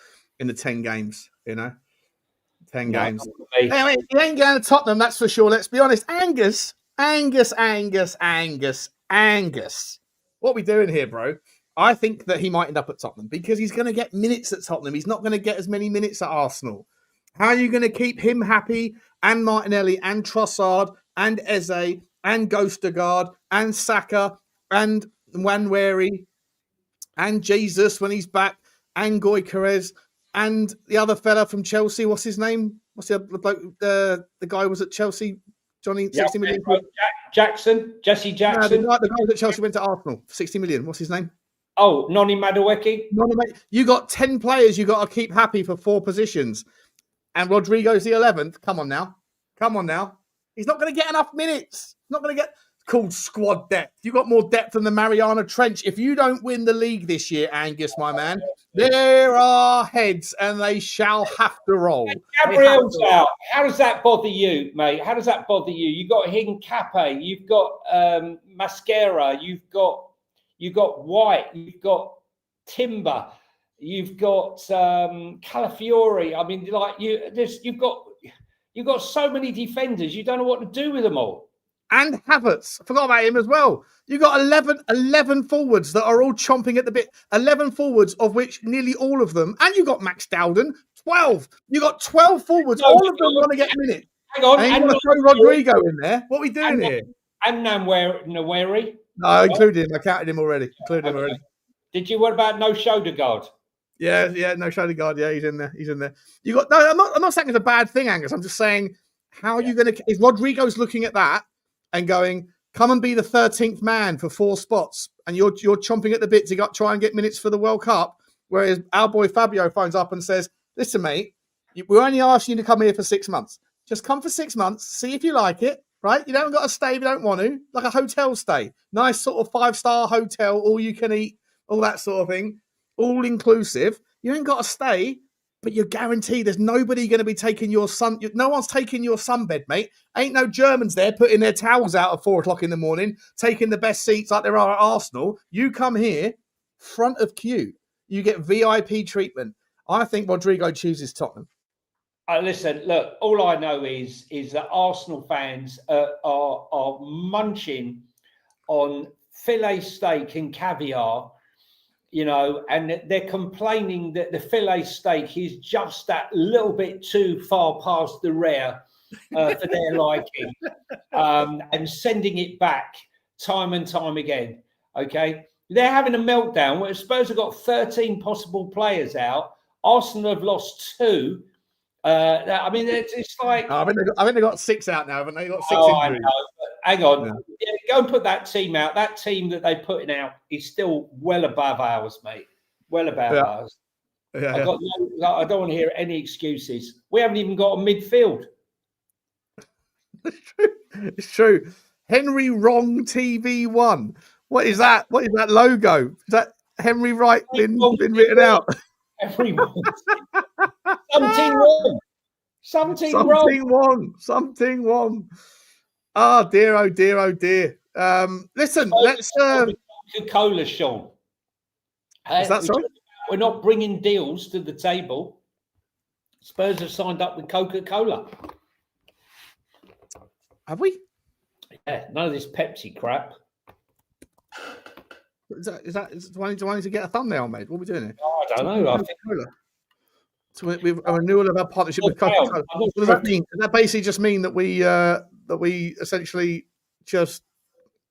in the 10 games, 10 games. Anyway, he ain't going to Tottenham, that's for sure. Let's be honest. Angus. What are we doing here, bro? I think that he might end up at Tottenham because he's going to get minutes at Tottenham. He's not going to get as many minutes at Arsenal. How are you going to keep him happy and Martinelli and Trossard and Eze and Ghostagard and Saka and Nwaneri and Jesus when he's back and Gyökeres and the other fella from Chelsea? What's his name? What's the guy who was at Chelsea? Johnny, 60 million. Jesse Jackson. No, the guy that Chelsea went to Arsenal, 60 million. What's his name? Oh, Noni Madueke. You got 10 players you got to keep happy for 4 positions. And Rodrygo's the 11th. Come on now. He's not going to get enough minutes. Not going to get called squad depth. You got more depth than the Mariana Trench. If you don't win the league this year, Angus, my man, there are heads and they shall have to roll. Gabriel's out. How does that bother you, mate? How does that bother you? You've got Hincapié, you've got Mascara, you've got White, you've got Timber, you've got Calafiori. I mean, like you've got so many defenders, you don't know what to do with them all. And Havertz, I forgot about him as well. You got 11 forwards that are all chomping at the bit. 11 forwards, of which nearly all of them, and you got Max Dowden, 12. You got 12 forwards. All of them want to get minutes. Hang on. And you want to throw Rodrygo in there. What are we doing here? And Nwaneri. No, I included him. I counted him already. Did you? What about no shoulder guard? Yeah, no shoulder guard. Yeah, he's in there. You got no. I'm not saying it's a bad thing, Angus. I'm just saying, how are you going to? If Rodrygo's looking at that and going, come and be the 13th man for 4 spots, and you're chomping at the bit to try and get minutes for the World Cup, whereas our boy Fabio phones up and says, "Listen, mate, we're only asking you to come here for 6 months. Just come for 6 months, see if you like it." Right? You don't got to stay if you don't want to. Like a hotel stay. Nice sort of 5-star hotel, all you can eat, all that sort of thing. All inclusive. You ain't got to stay, but you're guaranteed there's nobody going to be taking your no one's taking your sunbed, mate. Ain't no Germans there putting their towels out at 4 o'clock in the morning, taking the best seats like there are at Arsenal. You come here, front of queue. You get VIP treatment. I think Rodrygo chooses Tottenham. Listen, look, all I know is that Arsenal fans are munching on filet steak and caviar, and they're complaining that the filet steak is just that little bit too far past the rare for their liking, and sending it back time and time again. Okay, they're having a meltdown. Where Spurs have got 13 possible players out. Arsenal have lost 2. I mean, it's like I think they got 6 out now, haven't they? Got 6 injuries. I know, hang on, go and put that team out. That team that they're putting out is still well above ours, mate. Well above ours. Yeah, I don't want to hear any excuses. We haven't even got a midfield. It's true. Henry Wrong TV1. What is that? What is that logo? Is that Henry Wright been written out? Everyone. Something wrong. Something wrong. Something wrong. Oh dear, oh dear, oh dear. Listen, let's Coca-Cola, Sean. Is that sorry? We're not bringing deals to the table. Spurs have signed up with Coca-Cola. Have we? Yeah, none of this Pepsi crap. Do I need to get a thumbnail made? What are we doing here? Oh, I don't know. I think so we've a renewal of our partnership with Coca-Cola. What does that mean? Does that basically just mean that we essentially just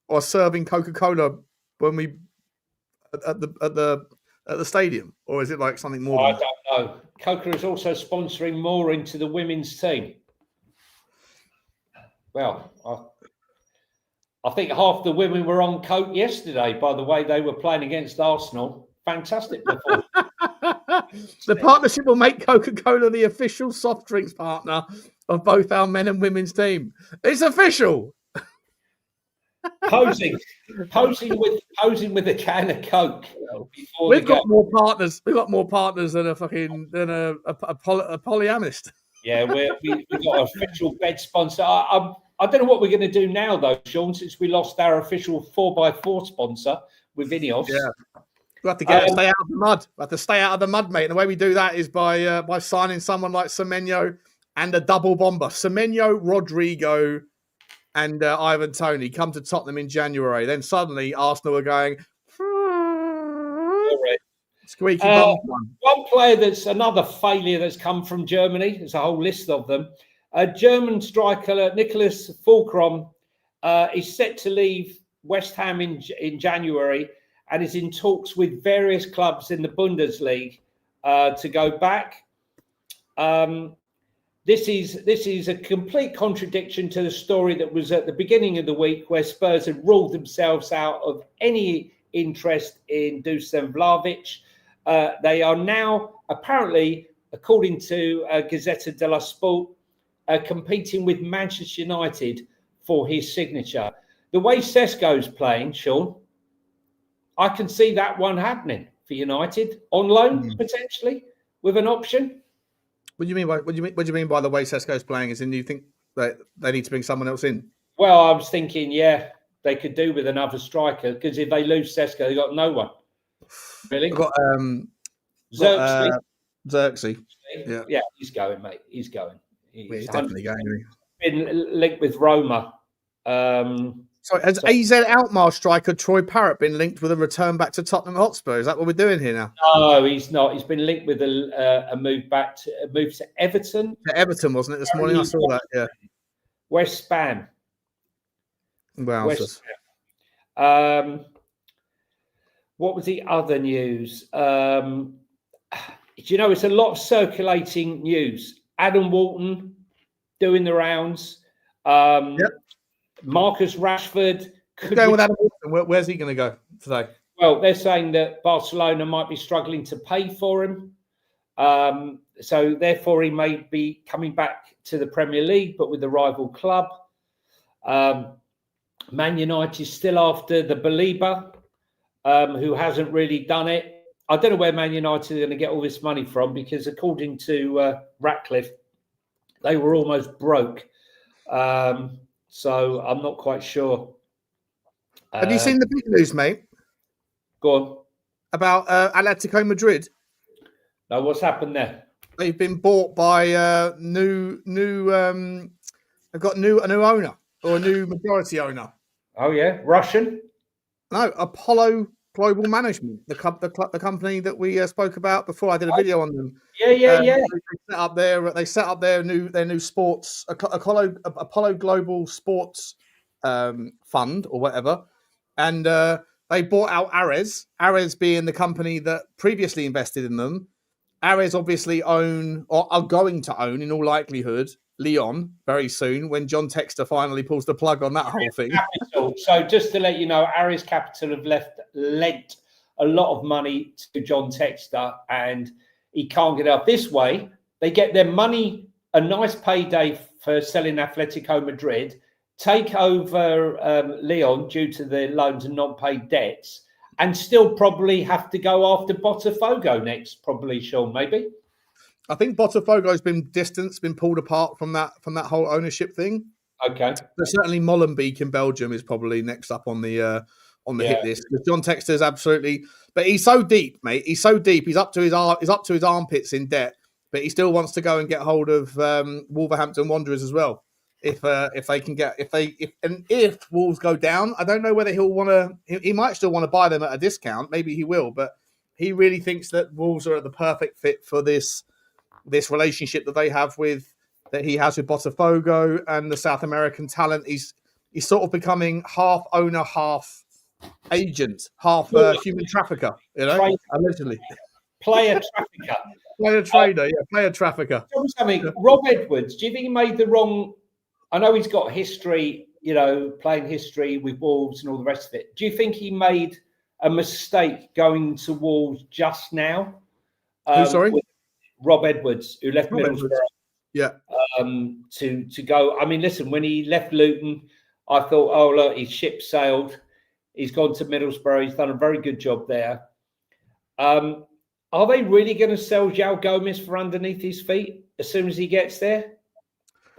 are serving Coca-Cola when we at the stadium, or is it like something more? I don't know. Coca is also sponsoring more into the women's team. Well, I think half the women were on Coke yesterday. By the way, they were playing against Arsenal. Fantastic performance. The partnership will make Coca-Cola the official soft drinks partner of both our men and women's team. It's official. posing with a can of Coke. We've got more partners. We've got more partners than a polyamist. Yeah, we've got an official bed sponsor. I don't know what we're going to do now, though, Sean, since we lost our official 4x4 sponsor with Ineos. Yeah. We have to stay out of the mud. We have to stay out of the mud, mate. And the way we do that is by signing someone like Semenyo and a double bomber. Semenyo, Rodrygo, and Ivan Toney come to Tottenham in January. Then suddenly Arsenal are going squeaky bum one. One player that's another failure that's come from Germany. There's a whole list of them. German striker Nicholas Fulcrum is set to leave West Ham in January and is in talks with various clubs in the Bundesliga to go back. This is a complete contradiction to the story that was at the beginning of the week, where Spurs had ruled themselves out of any interest in Dusan Vlahovic. They are now, apparently, according to Gazzetta dello Sport, competing with Manchester United for his signature. The way Sesko's playing, Sean, I can see that one happening for United on loan potentially with an option. What do you mean by the way Sesko's playing? Is in you think that they need to bring someone else in? Well, I was thinking, yeah, they could do with another striker, because if they lose Sesko, they got no one. Really? They've got Xerxes. Yeah, he's going, mate. He's going. He's definitely going. Been linked with Roma. Has AZ Alkmaar striker Troy Parrott been linked with a return back to Tottenham Hotspur? Is that what we're doing here now? No, he's not. He's been linked with a move to Everton. To Everton, wasn't it this morning? I saw that. Yeah. West Ham. Wow. What was the other news? Do you know, it's a lot of circulating news. Adam Walton doing the rounds. Marcus Rashford. Going with Adam Walton. Where's he going to go today? Well, they're saying that Barcelona might be struggling to pay for him. So therefore, he may be coming back to the Premier League, but with a rival club. Man United is still after the Belieber, who hasn't really done it. I don't know where Man United are going to get all this money from, because according to Ratcliffe, they were almost broke. So I'm not quite sure. Have you seen the big news, mate? Go on. About Atletico Madrid? No, what's happened there? They've been bought by they've got a new owner, or a new majority owner. Oh yeah, Russian? No, Apollo Global Management, the company that we spoke about before. I did a video on them. Yeah. They set up their new sports Apollo Global Sports Fund or whatever, and they bought out Ares. Ares being the company that previously invested in them. Ares obviously own, or are going to own, in all likelihood, Lyon very soon, when John Textor finally pulls the plug on that whole thing. Capital. So just to let you know, Ares Capital have lent a lot of money to John Textor, and he can't get out. This way, they get their money, a nice payday for selling Atletico Madrid, take over Leon due to the loans and non-paid debts, and still probably have to go after Botafogo next, probably, Sean, maybe. I think Botafogo's been distanced, been pulled apart from that whole ownership thing. Okay. But certainly Molenbeek in Belgium is probably next up on the hit list. John Textor's absolutely, but he's so deep, mate. He's so deep. He's up to his armpits in debt, but he still wants to go and get hold of Wolverhampton Wanderers as well. If Wolves go down, I don't know whether he'll want to. He might still want to buy them at a discount. Maybe he will, but he really thinks that Wolves are the perfect fit for this relationship that he has with Botafogo and the South American talent. He's sort of becoming half owner, half agent, half human trafficker. Allegedly, player trafficker, player trader, player trafficker. Tell me something, Rob Edwards. Do you think he made the wrong? I know he's got history, playing history with Wolves and all the rest of it. Do you think he made a mistake going to Wolves just now? Sorry? Rob Edwards, who left Middlesbrough. Yeah. To go. I mean, listen, when he left Luton, I thought, oh, look, his ship sailed. He's gone to Middlesbrough. He's done a very good job there. Are they really going to sell Joao Gomes for underneath his feet as soon as he gets there?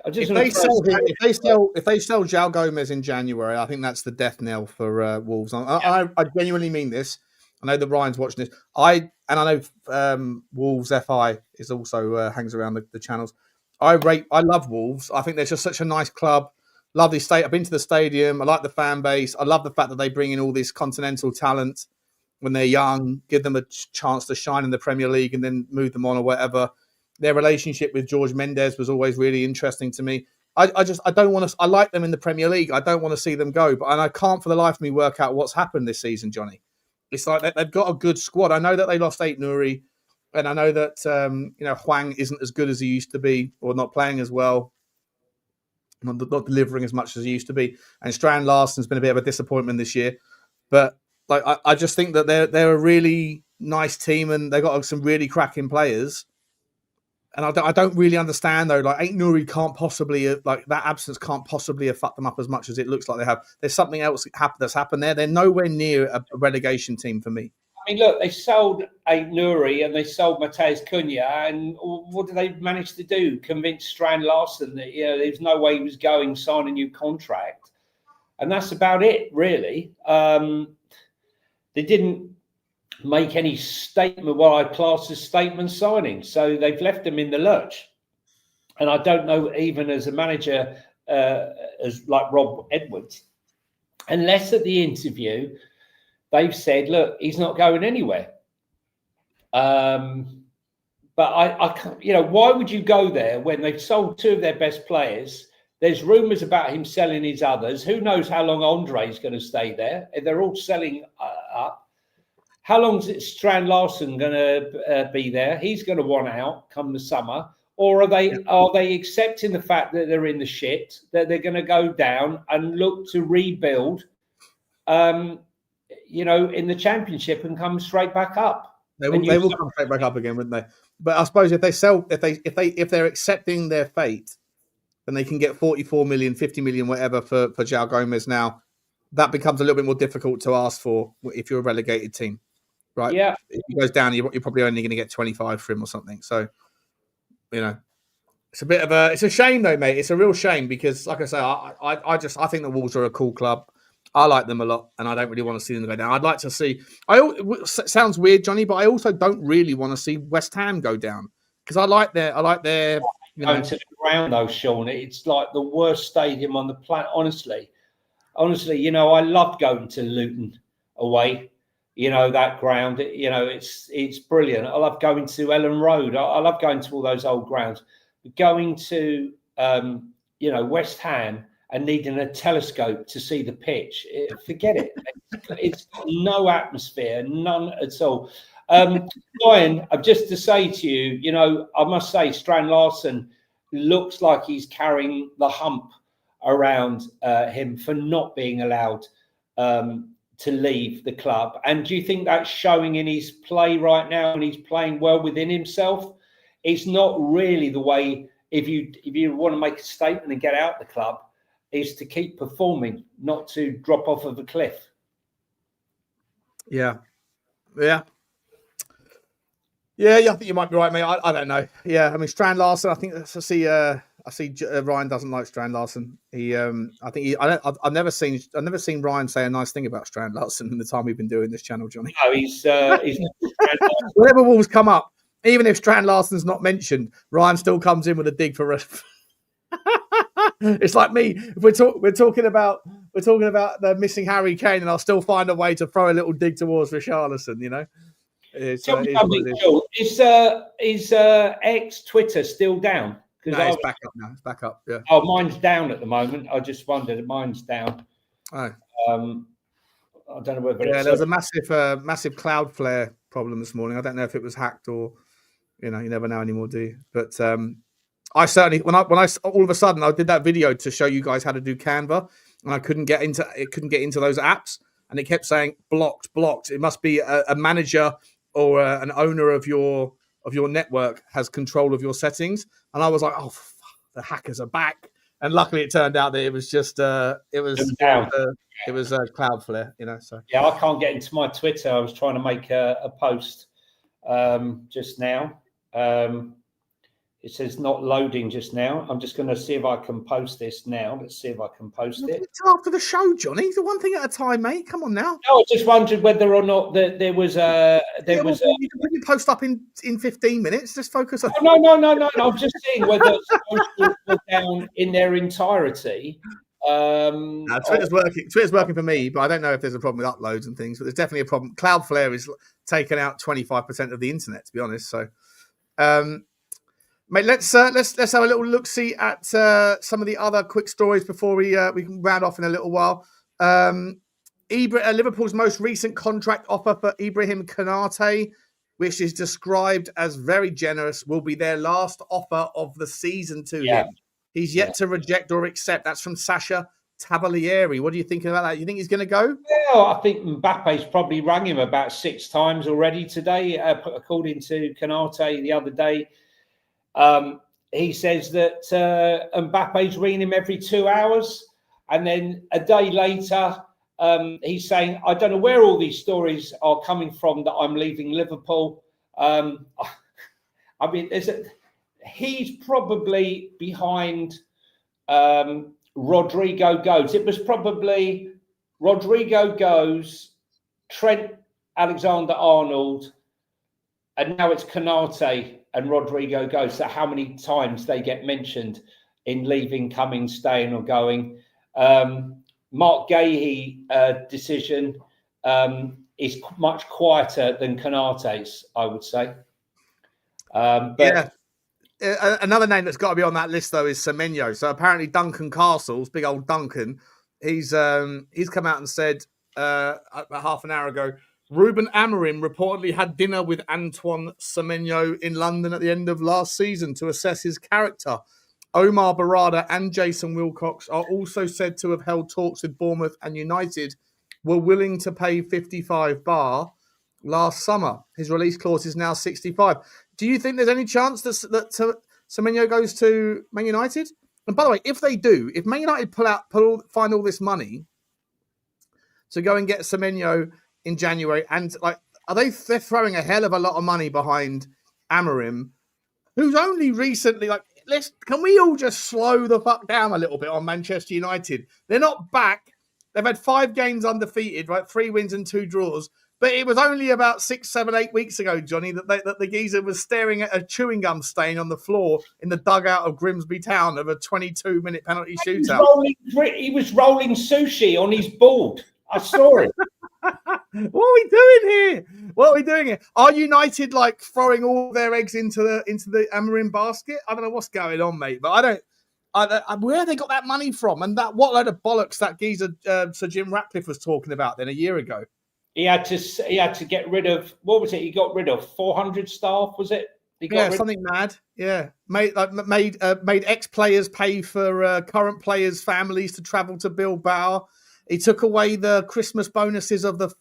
If they sell Joao Gomes in January, I think that's the death knell for Wolves. I genuinely mean this. I know that Ryan's watching this. I know Wolves FI is also hangs around the channels. I love Wolves. I think they're just such a nice club. Lovely state. I've been to the stadium. I like the fan base. I love the fact that they bring in all this continental talent when they're young, give them a chance to shine in the Premier League and then move them on or whatever. Their relationship with George Mendes was always really interesting to me. I don't want to. I like them in the Premier League. I don't want to see them go, and I can't for the life of me work out what's happened this season, Johnny. It's like they've got a good squad. I know that they lost Aït-Nouri, and I know that Hwang isn't as good as he used to be, or not playing as well, not delivering as much as he used to be. And Strand Larsen's been a bit of a disappointment this year. But I just think that they're a really nice team, and they've got some really cracking players. And I don't really understand though. Like Aït-Nouri can't possibly that absence can't possibly have fucked them up as much as it looks like they have. There's something else that's happened there. They're nowhere near a relegation team for me. I mean, look, they sold Aït-Nouri and they sold Matheus Cunha, and what did they manage to do? Convince Strand Larsen that there's no way he was going, sign a new contract, and that's about it, really. They didn't make any statement, what I class as statement signing. So they've left them in the lurch. And I don't know, even as a manager, as like Rob Edwards, unless at the interview they've said, look, he's not going anywhere. But I can't, why would you go there when they've sold two of their best players? There's rumours about him selling his others. Who knows how long Andre's going to stay there? They're all selling up. How long is Strand Larsen going to be there? He's going to want out come the summer. Or are they accepting the fact that they're in the shit, that they're going to go down and look to rebuild, in the Championship and come straight back up? They will come straight back up again, wouldn't they? But I suppose if they're accepting their fate, then they can get 44 million, 50 million, whatever for Joao Gomes now. That becomes a little bit more difficult to ask for if you're a relegated team. Right. Yeah. If he goes down, you're probably only going to get 25 for him or something. So, it's it's a shame though, mate. It's a real shame because, like I say, I think the Wolves are a cool club. I like them a lot, and I don't really want to see them go down. I'd like to see. Sounds weird, Johnny, but I also don't really want to see West Ham go down because I like their. Going to the ground though, Sean. It's like the worst stadium on the planet. Honestly, I loved going to Luton away. That ground, it's brilliant. I love going to Ellen Road. I love going to all those old grounds. Going to, West Ham and needing a telescope to see the pitch, forget it. It's got no atmosphere, none at all. Ryan, just to say to you, I must say Strand Larsen looks like he's carrying the hump around him for not being allowed to leave the club. And do you think that's showing in his play right now, and he's playing well within himself? It's not really the way, if you want to make a statement and get out the club, is to keep performing, not to drop off of a cliff. Yeah. Yeah, I think you might be right, mate. I don't know. Yeah, I mean Strand Larsen. I think I see Ryan doesn't like Strand Larsen. I've never seen Ryan say a nice thing about Strand Larsen in the time we've been doing this channel, Johnny. No, he's whenever Wolves come up, even if Strand Larsen's not mentioned, Ryan still comes in with a dig for us. It's like me. We're talking about the missing Harry Kane, and I'll still find a way to throw a little dig towards Richarlison. You know, is X Twitter still down? No, it's back up now. It's back up. Yeah. Oh, mine's down at the moment. I just wondered. Mine's down. Oh. I don't know whether. Yeah, there was a massive Cloudflare problem this morning. I don't know if it was hacked or, you never know anymore, do you? But I certainly, when I all of a sudden I did that video to show you guys how to do Canva, and I couldn't get into those apps, and it kept saying blocked. It must be a manager or an owner of your network has control of your settings, and I was like, oh, the hackers are back. And luckily, it turned out that it was just Cloudflare, So yeah, I can't get into my Twitter. I was trying to make a post just now. It says not loading just now. I'm just going to see if I can post this now. Let's see if I can post it. It's after the show, Johnny. It's one thing at a time, mate. Come on now. No, I just wondered whether or not there was a. You can put your post up in 15 minutes. Just focus on. No. I'm just seeing whether socials were down in their entirety. Twitter's working. Twitter's working for me, but I don't know if there's a problem with uploads and things. But there's definitely a problem. Cloudflare is taking out 25% of the internet, to be honest. So. Mate, let's have a little look-see at some of the other quick stories before we can round off in a little while. Liverpool's most recent contract offer for Ibrahim Konate, which is described as very generous, will be their last offer of the season to him. He's yet to reject or accept. That's from Sasha Tavalieri. What are you thinking about that? You think he's going to go? Well, I think Mbappe's probably rang him about 6 times already today, according to Konate the other day. He says that Mbappe's ringing him every 2 hours, and then a day later he's saying, I don't know where all these stories are coming from that I'm leaving Liverpool. I mean, he's probably behind Rodrygo goes. It was probably Rodrygo goes, Trent Alexander-Arnold, and now it's Konate and Rodrygo goes. So how many times they get mentioned in leaving, coming, staying, or going? Mark Gahey decision is much quieter than Konate's, I would say. Another name that's got to be on that list though is Semenyo. So apparently Duncan Castles, big old Duncan, he's come out and said about half an hour ago, Ruben Amorim reportedly had dinner with Antoine Semenyo in London at the end of last season to assess his character. Omar Barada and Jason Wilcox are also said to have held talks with Bournemouth, and United were willing to pay 55 bar last summer. His release clause is now 65. Do you think there's any chance that Semenyo goes to Man United? And by the way, if they do, if Man United find all this money to go and get Semenyo in January, and they're throwing a hell of a lot of money behind Amorim, who's only recently can we all just slow the fuck down a little bit on Manchester United? They're not back. They've had 5 games undefeated, right? 3 wins and 2 draws. But it was only about 6, 7, 8 weeks ago, Johnny, that the geezer was staring at a chewing gum stain on the floor in the dugout of Grimsby Town of a 22-minute penalty shootout. He was rolling sushi on his board. I saw it. What are we doing here? Are United throwing all their eggs into the Amorim basket? I don't know what's going on, mate. But where they got that money from, and what load of bollocks that geezer Sir Jim Ratcliffe was talking about then a year ago. He had to get rid of, what was it? He got rid of 400 staff, was it? Something mad. Yeah, made ex-players pay for current players' families to travel to Bilbao. He took away the Christmas bonuses of the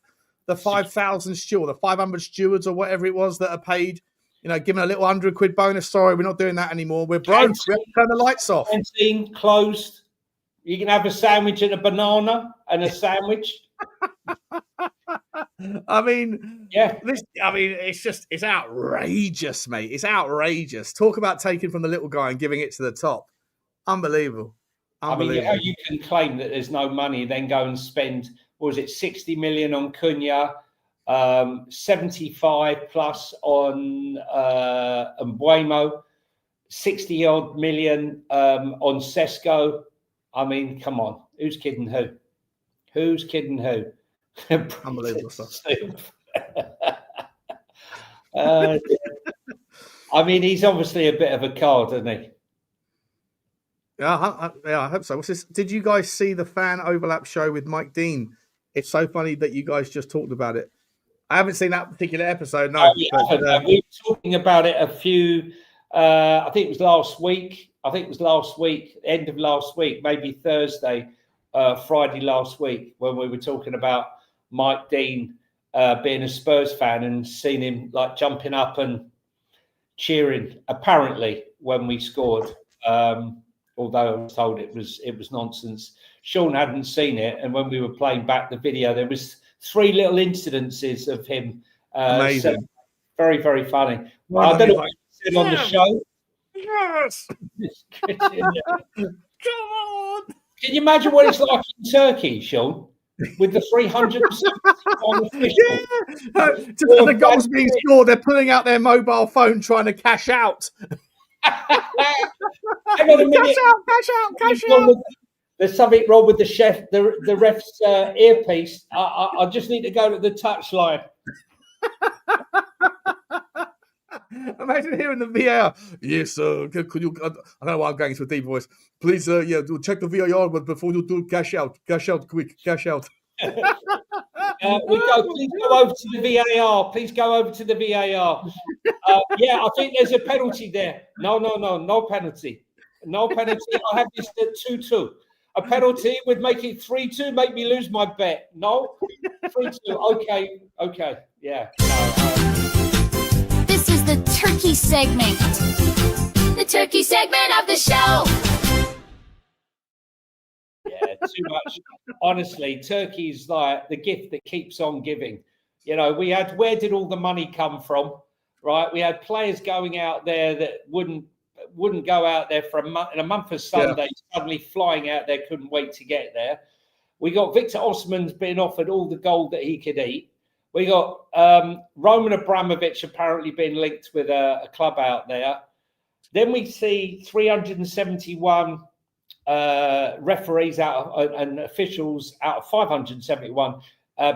5,000 steward, the 500 stewards or whatever it was that are paid. Given a little £100 bonus. Sorry, we're not doing that anymore. We're broke. We have to turn the lights off. Canteen closed. You can have a sandwich and a banana and a sandwich. I mean, it's outrageous, mate. It's outrageous. Talk about taking from the little guy and giving it to the top. Unbelievable. I mean, how you can claim that there's no money, then go and spend, 60 million on Cunha, 75 plus on Mbuemo, 60 odd million on Sesko. I mean, come on, who's kidding who? Who's kidding who? Unbelievable stuff. I mean, he's obviously a bit of a card, isn't he? Yeah, I hope so. What's this? Did you guys see the fan overlap show with Mike Dean? It's so funny that you guys just talked about it. I haven't seen that particular episode. No, we were talking about it a few. I think it was last week. End of last week, maybe Thursday, Friday last week, when we were talking about Mike Dean being a Spurs fan and seeing him like jumping up and cheering. Apparently, when we scored. Although I was told it was nonsense. Sean hadn't seen it, and when we were playing back the video, there was 3 little incidences of him. Amazing, so very, very funny. I don't know what you said on the show. Yes, come on. Can you imagine what it's like in Turkey, Sean, with the 371 officials? Yeah. Just as the goals being scored, they're pulling out their mobile phone trying to cash out. Hang on a minute. Cash out. There's something wrong with the ref's earpiece. I just need to go to the touchline. Imagine hearing the VAR. Yes, could you? I don't know why I'm going into a deep voice. Please, check the VAR, but before you do, cash out quick, cash out. Please go over to the VAR. Please go over to the VAR. I think there's a penalty there. No penalty. No penalty. I have this at 2-2. A penalty would make it 3-2, make me lose my bet. No? 3-2. Okay. Yeah. This is the turkey segment. The turkey segment of the show. Yeah, too much. Honestly, Turkey's like the gift that keeps on giving. Where did all the money come from? Right? We had players going out there that wouldn't go out there for a month of Sunday, suddenly flying out there, couldn't wait to get there. We got Victor Osimhen's being offered all the gold that he could eat. We got Roman Abramovich apparently being linked with a club out there. Then we see 371 referees and officials out of 571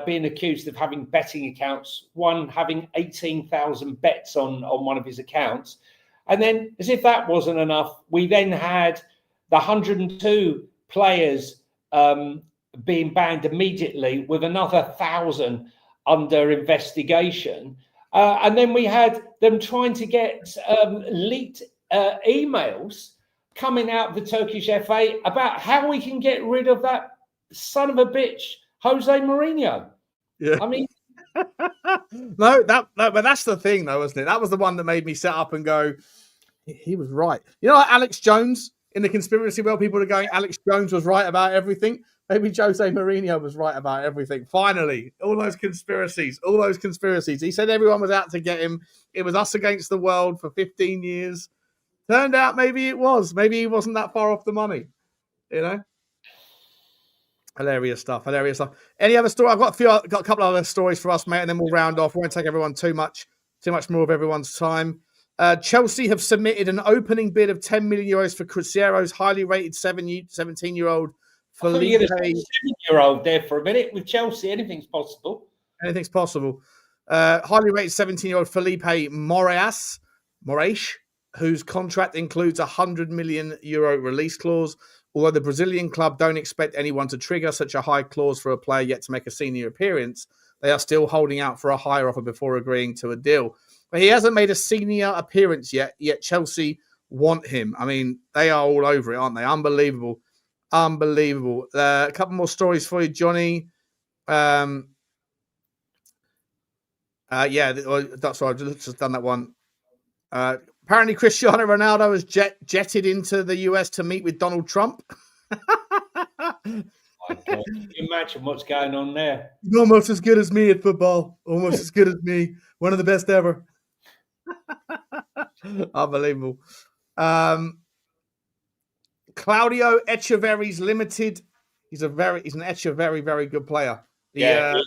being accused of having betting accounts, one having 18,000 bets on one of his accounts. And then, as if that wasn't enough, we then had the 102 players being banned immediately, with another 1,000 under investigation. And then we had them trying to get leaked emails coming out of the Turkish FA about how we can get rid of that son of a bitch, Jose Mourinho. Yeah. I mean, but that's the thing, though, isn't it? That was the one that made me sit up and go, he was right. Like Alex Jones in the conspiracy world, people are going, Alex Jones was right about everything. Maybe Jose Mourinho was right about everything. Finally, all those conspiracies. He said everyone was out to get him. It was us against the world for 15 years. Turned out maybe it was. Maybe he wasn't that far off the money. Hilarious stuff. Any other story? I've got a couple of other stories for us, mate, and then we'll round off. We won't take everyone too much more of everyone's time. Chelsea have submitted an opening bid of 10 million euros for Cruceiro's highly rated 17-year-old Felipe. 7-year-old there for a minute with Chelsea. Anything's possible. Highly rated 17-year-old Felipe Moraes, whose contract includes a 100 million euro release clause. Although the Brazilian club don't expect anyone to trigger such a high clause for a player yet to make a senior appearance, they are still holding out for a higher offer before agreeing to a deal. But he hasn't made a senior appearance yet Chelsea want him. I mean, they are all over it, aren't they? Unbelievable. Unbelievable. A couple more stories for you, Johnny. Yeah, that's right. I've just done that one. Apparently, Cristiano Ronaldo has jetted into the US to meet with Donald Trump. My God. Can you imagine what's going on there? Almost as good as me at football. Almost as good as me. One of the best ever. Unbelievable. Claudio Echeverry's limited. He's an very, very good player. The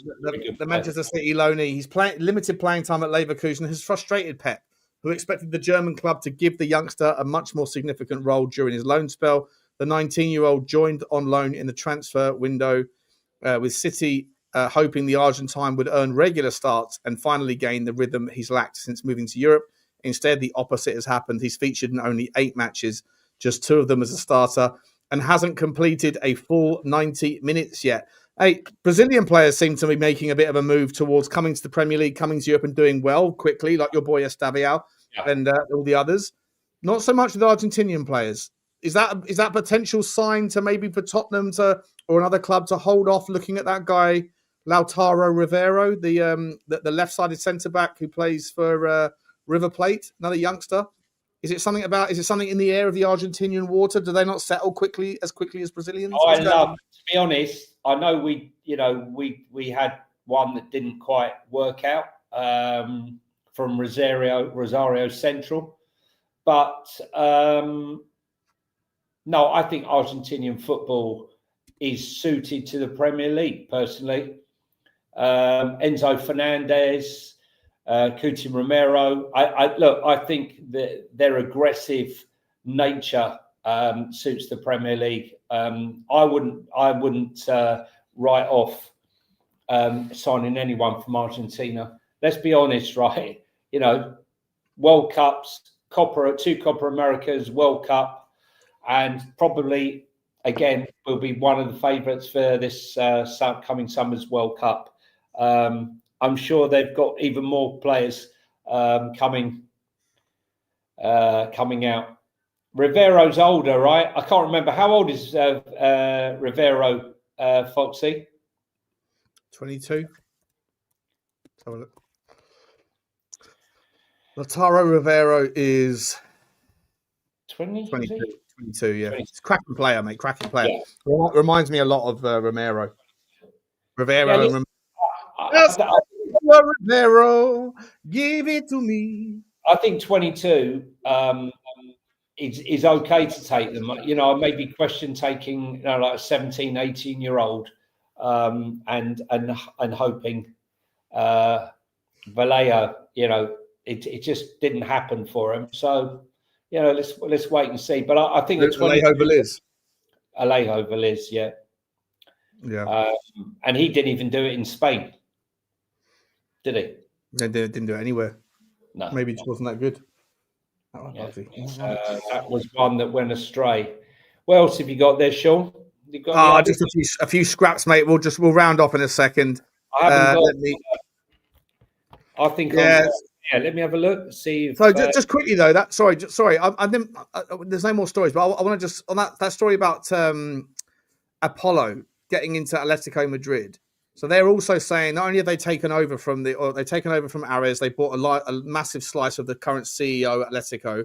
Manchester City loanee. He's playing limited playing time at Leverkusen. Has frustrated Pep, who expected the German club to give the youngster a much more significant role during his loan spell. The 19-year-old joined on loan in the transfer window with City, hoping the Argentine would earn regular starts and finally gain the rhythm he's lacked since moving to Europe. Instead, the opposite has happened. He's featured in only 8 matches, just 2 of them as a starter, and hasn't completed a full 90 minutes yet. Hey, Brazilian players seem to be making a bit of a move towards coming to the Premier League, coming to Europe and doing well quickly, like your boy Estaviao and all the others. Not so much with Argentinian players. Is that potential sign to maybe for Tottenham or another club to hold off looking at that guy, Lautaro Rivero, the left-sided centre-back who plays for River Plate, another youngster? Is it something in the air of the Argentinian water? Do they not settle as quickly as Brazilians? To be honest, I know we had one that didn't quite work out from Rosario Central, but no, I think Argentinian football is suited to the Premier League. Personally, Enzo Fernandez, Coutinho Romero. I think that their aggressive nature suits the Premier League. I wouldn't write off signing anyone from Argentina. Let's be honest, right? You know, World Cups, two Copa Americas, World Cup, and probably again will be one of the favourites for this coming summer's World Cup. I'm sure they've got even more players coming out. Rivero's older, right? I can't remember. How old is Rivero, Foxy? 22. Let's have a look. Lautaro Rivero is 22. 22, yeah. 20. It's a cracking player, mate. Cracking player. Yeah. Reminds me a lot of Romero. Rivero. Yeah, Rivero, give it to me. I think 22 is okay to take them. You know, I maybe question taking like a 17, 18-year-old and hoping Vallejo, it just didn't happen for him. So, let's wait and see. But I think Alejo Veliz, yeah. Yeah. And he didn't even do it in Spain, did he? They didn't do it anywhere. No. Maybe it just wasn't that good. That was one that went astray. What else have you got there, Sean? You got just a few scraps, mate. We'll round off in a second. I haven't got. I think. Yeah. Let me have a look. See. If, so just quickly though, sorry. I didn't. There's no more stories, but I want to just on that story about Apollo getting into Atletico Madrid. So they're also saying not only have they taken over from Ares, they bought a massive slice of the current CEO at Atletico.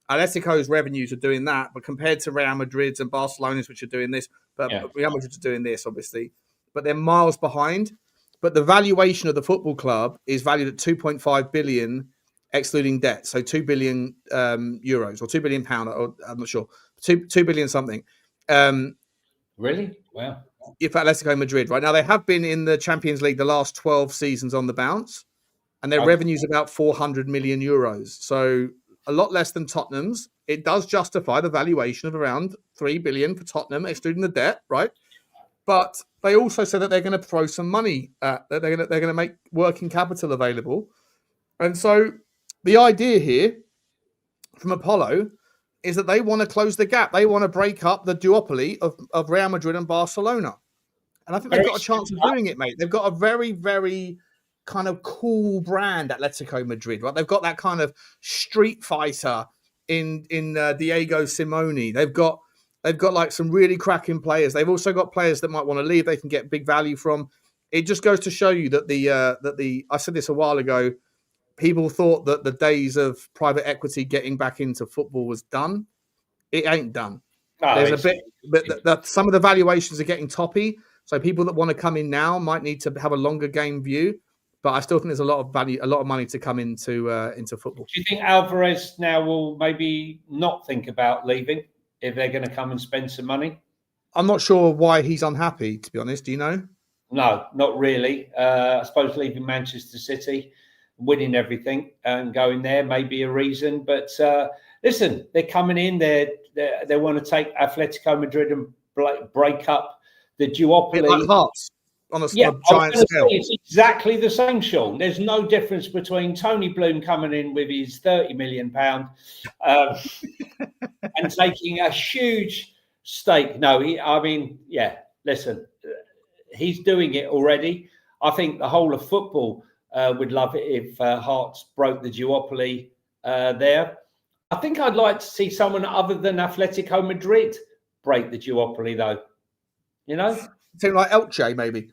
Atletico's revenues are doing that, but compared to Real Madrid's and Barcelona's, which are doing this, Real Madrid are doing this, obviously, but they're miles behind. But the valuation of the football club is valued at 2.5 billion, excluding debt. So 2 billion euros or 2 billion pound, or I'm not sure, 2 billion something. Really? Wow. If Atletico Madrid, right now they have been in the Champions League the last 12 seasons on the bounce, and their revenue is about 400 million euros. So a lot less than Tottenham's. It does justify the valuation of around 3 billion for Tottenham, excluding the debt, right? But they also said that they're going to throw some money at that. They're going to make working capital available. And so the idea here from Apollo is that they want to close the gap. They want to break up the duopoly of Real Madrid and Barcelona. And I think they've got a chance of doing it, mate. They've got a very, very kind of cool brand, Atletico Madrid, right? They've got that kind of street fighter in Diego Simeone. They've got They've got like some really cracking players. They've also got players that might want to leave. They can get big value from. It just goes to show you that I said this a while ago. People thought that the days of private equity getting back into football was done. It ain't done. No, There's a bit, but some of the valuations are getting toppy. So people that want to come in now might need to have a longer game view. But I still think there's a lot of value, a lot of money to come into football. Do you think Alvarez now will maybe not think about leaving if they're going to come and spend some money? I'm not sure why he's unhappy, to be honest. Do you know? No, not really. I suppose leaving Manchester City, winning everything and going there may be a reason. But listen, they're coming in. They want to take Atletico Madrid and break up the duopoly. Like Hearts on a giant scale. It's exactly the same, Sean. There's no difference between Tony Bloom coming in with his £30 million and taking a huge stake. No, listen, he's doing it already. I think the whole of football would love it if Hearts broke the duopoly there. I think I'd like to see someone other than Atletico Madrid break the duopoly, though. You know? Something like Elche, maybe.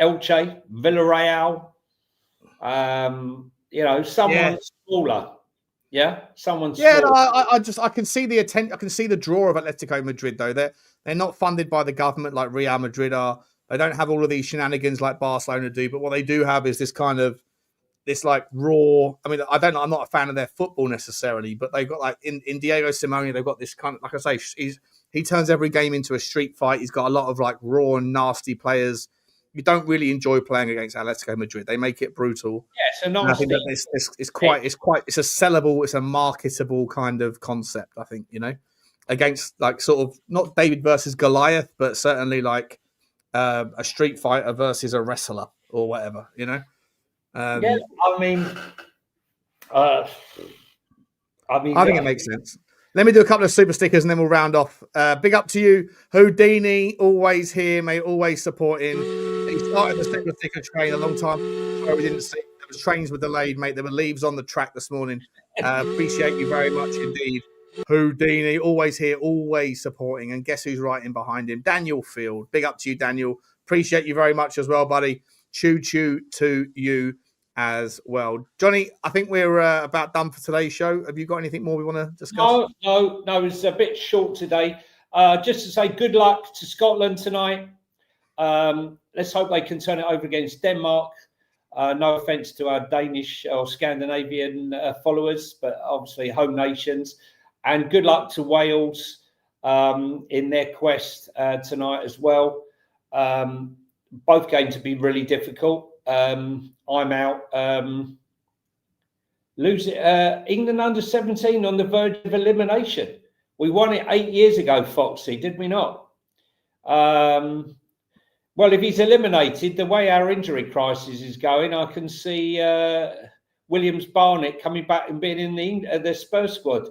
Elche, Villarreal, someone smaller. Yeah, someone smaller. Yeah, no, I can see the attempt. I can see the draw of Atletico Madrid, though. They're not funded by the government like Real Madrid are. They don't have all of these shenanigans like Barcelona do. But what they do have is this kind of like raw. I mean, I don't know. I'm not a fan of their football necessarily, but they've got like in Diego Semenyo, they've got this kind of, like I say, he turns every game into a street fight. He's got a lot of like raw and nasty players. You don't really enjoy playing against Atletico Madrid. They make it brutal. Yeah, so I think that it's a sellable, it's a marketable kind of concept. I think, against like sort of not David versus Goliath, but certainly like a street fighter versus a wrestler or whatever. I think it makes sense. Let me do a couple of super stickers and then we'll round off. Big up to you, Houdini, always here, mate, always supporting. He started the super sticker train a long time ago. We didn't see. There was trains were delayed, mate. There were leaves on the track this morning. Appreciate you very much indeed, Houdini. Always here, always supporting. And guess who's right in behind him? Daniel Field. Big up to you, Daniel. Appreciate you very much as well, buddy. Choo to you as well. Johnny, I think we're about done for today's show. Have you got anything more we want to discuss? No, it's a bit short today. Just to say good luck to Scotland tonight. Let's hope they can turn it over against Denmark. No offence to our Danish or Scandinavian followers, but obviously home nations. And good luck to Wales in their quest tonight as well. Both games to be really difficult. I'm out. England under 17 on the verge of elimination. We won it 8 years ago, Foxy, did we not? Well, if he's eliminated, the way our injury crisis is going, I can see Williams-Barnett coming back and being in the Spurs squad.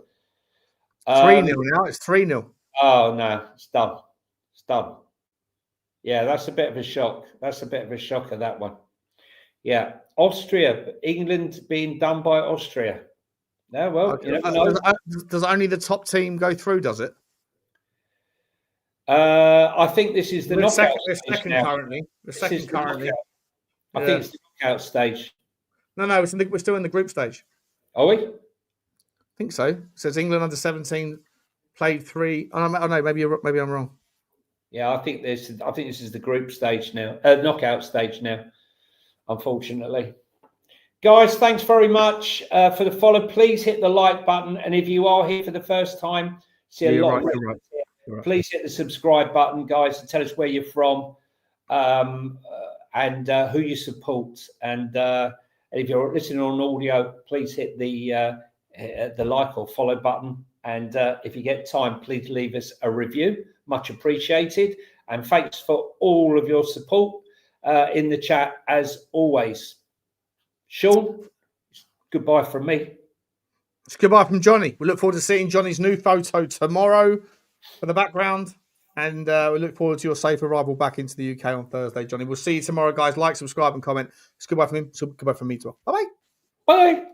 3-0 now. It's 3-0. Oh, no. It's done. It's done. Yeah, that's a bit of a shock. That's a bit of a shocker, that one. Yeah. Austria. England being done by Austria. Yeah, well, you never know. Does only the top team go through, does it? I think this is the knockout stage now. Currently. The second currently. I think it's the knockout stage. No, we're still in the group stage. Are we? I think so. It says England under 17 played 3. Oh no, maybe I'm wrong. Yeah, I think this is the group stage now, knockout stage now. Unfortunately, guys, thanks very much for the follow. Please hit the like button, and if you are here for the first time, please hit the subscribe button, guys, and tell us where you're from and who you support. And if you're listening on audio, please hit the like or follow button. And if you get time, please leave us a review. Much appreciated. And thanks for all of your support in the chat, as always. Sean, goodbye from me. It's goodbye from Johnny. We look forward to seeing Johnny's new photo tomorrow for the background. And we look forward to your safe arrival back into the UK on Thursday, Johnny. We'll see you tomorrow, guys. Like, subscribe, and comment. It's goodbye from him. So goodbye from me too. Bye-bye. Bye.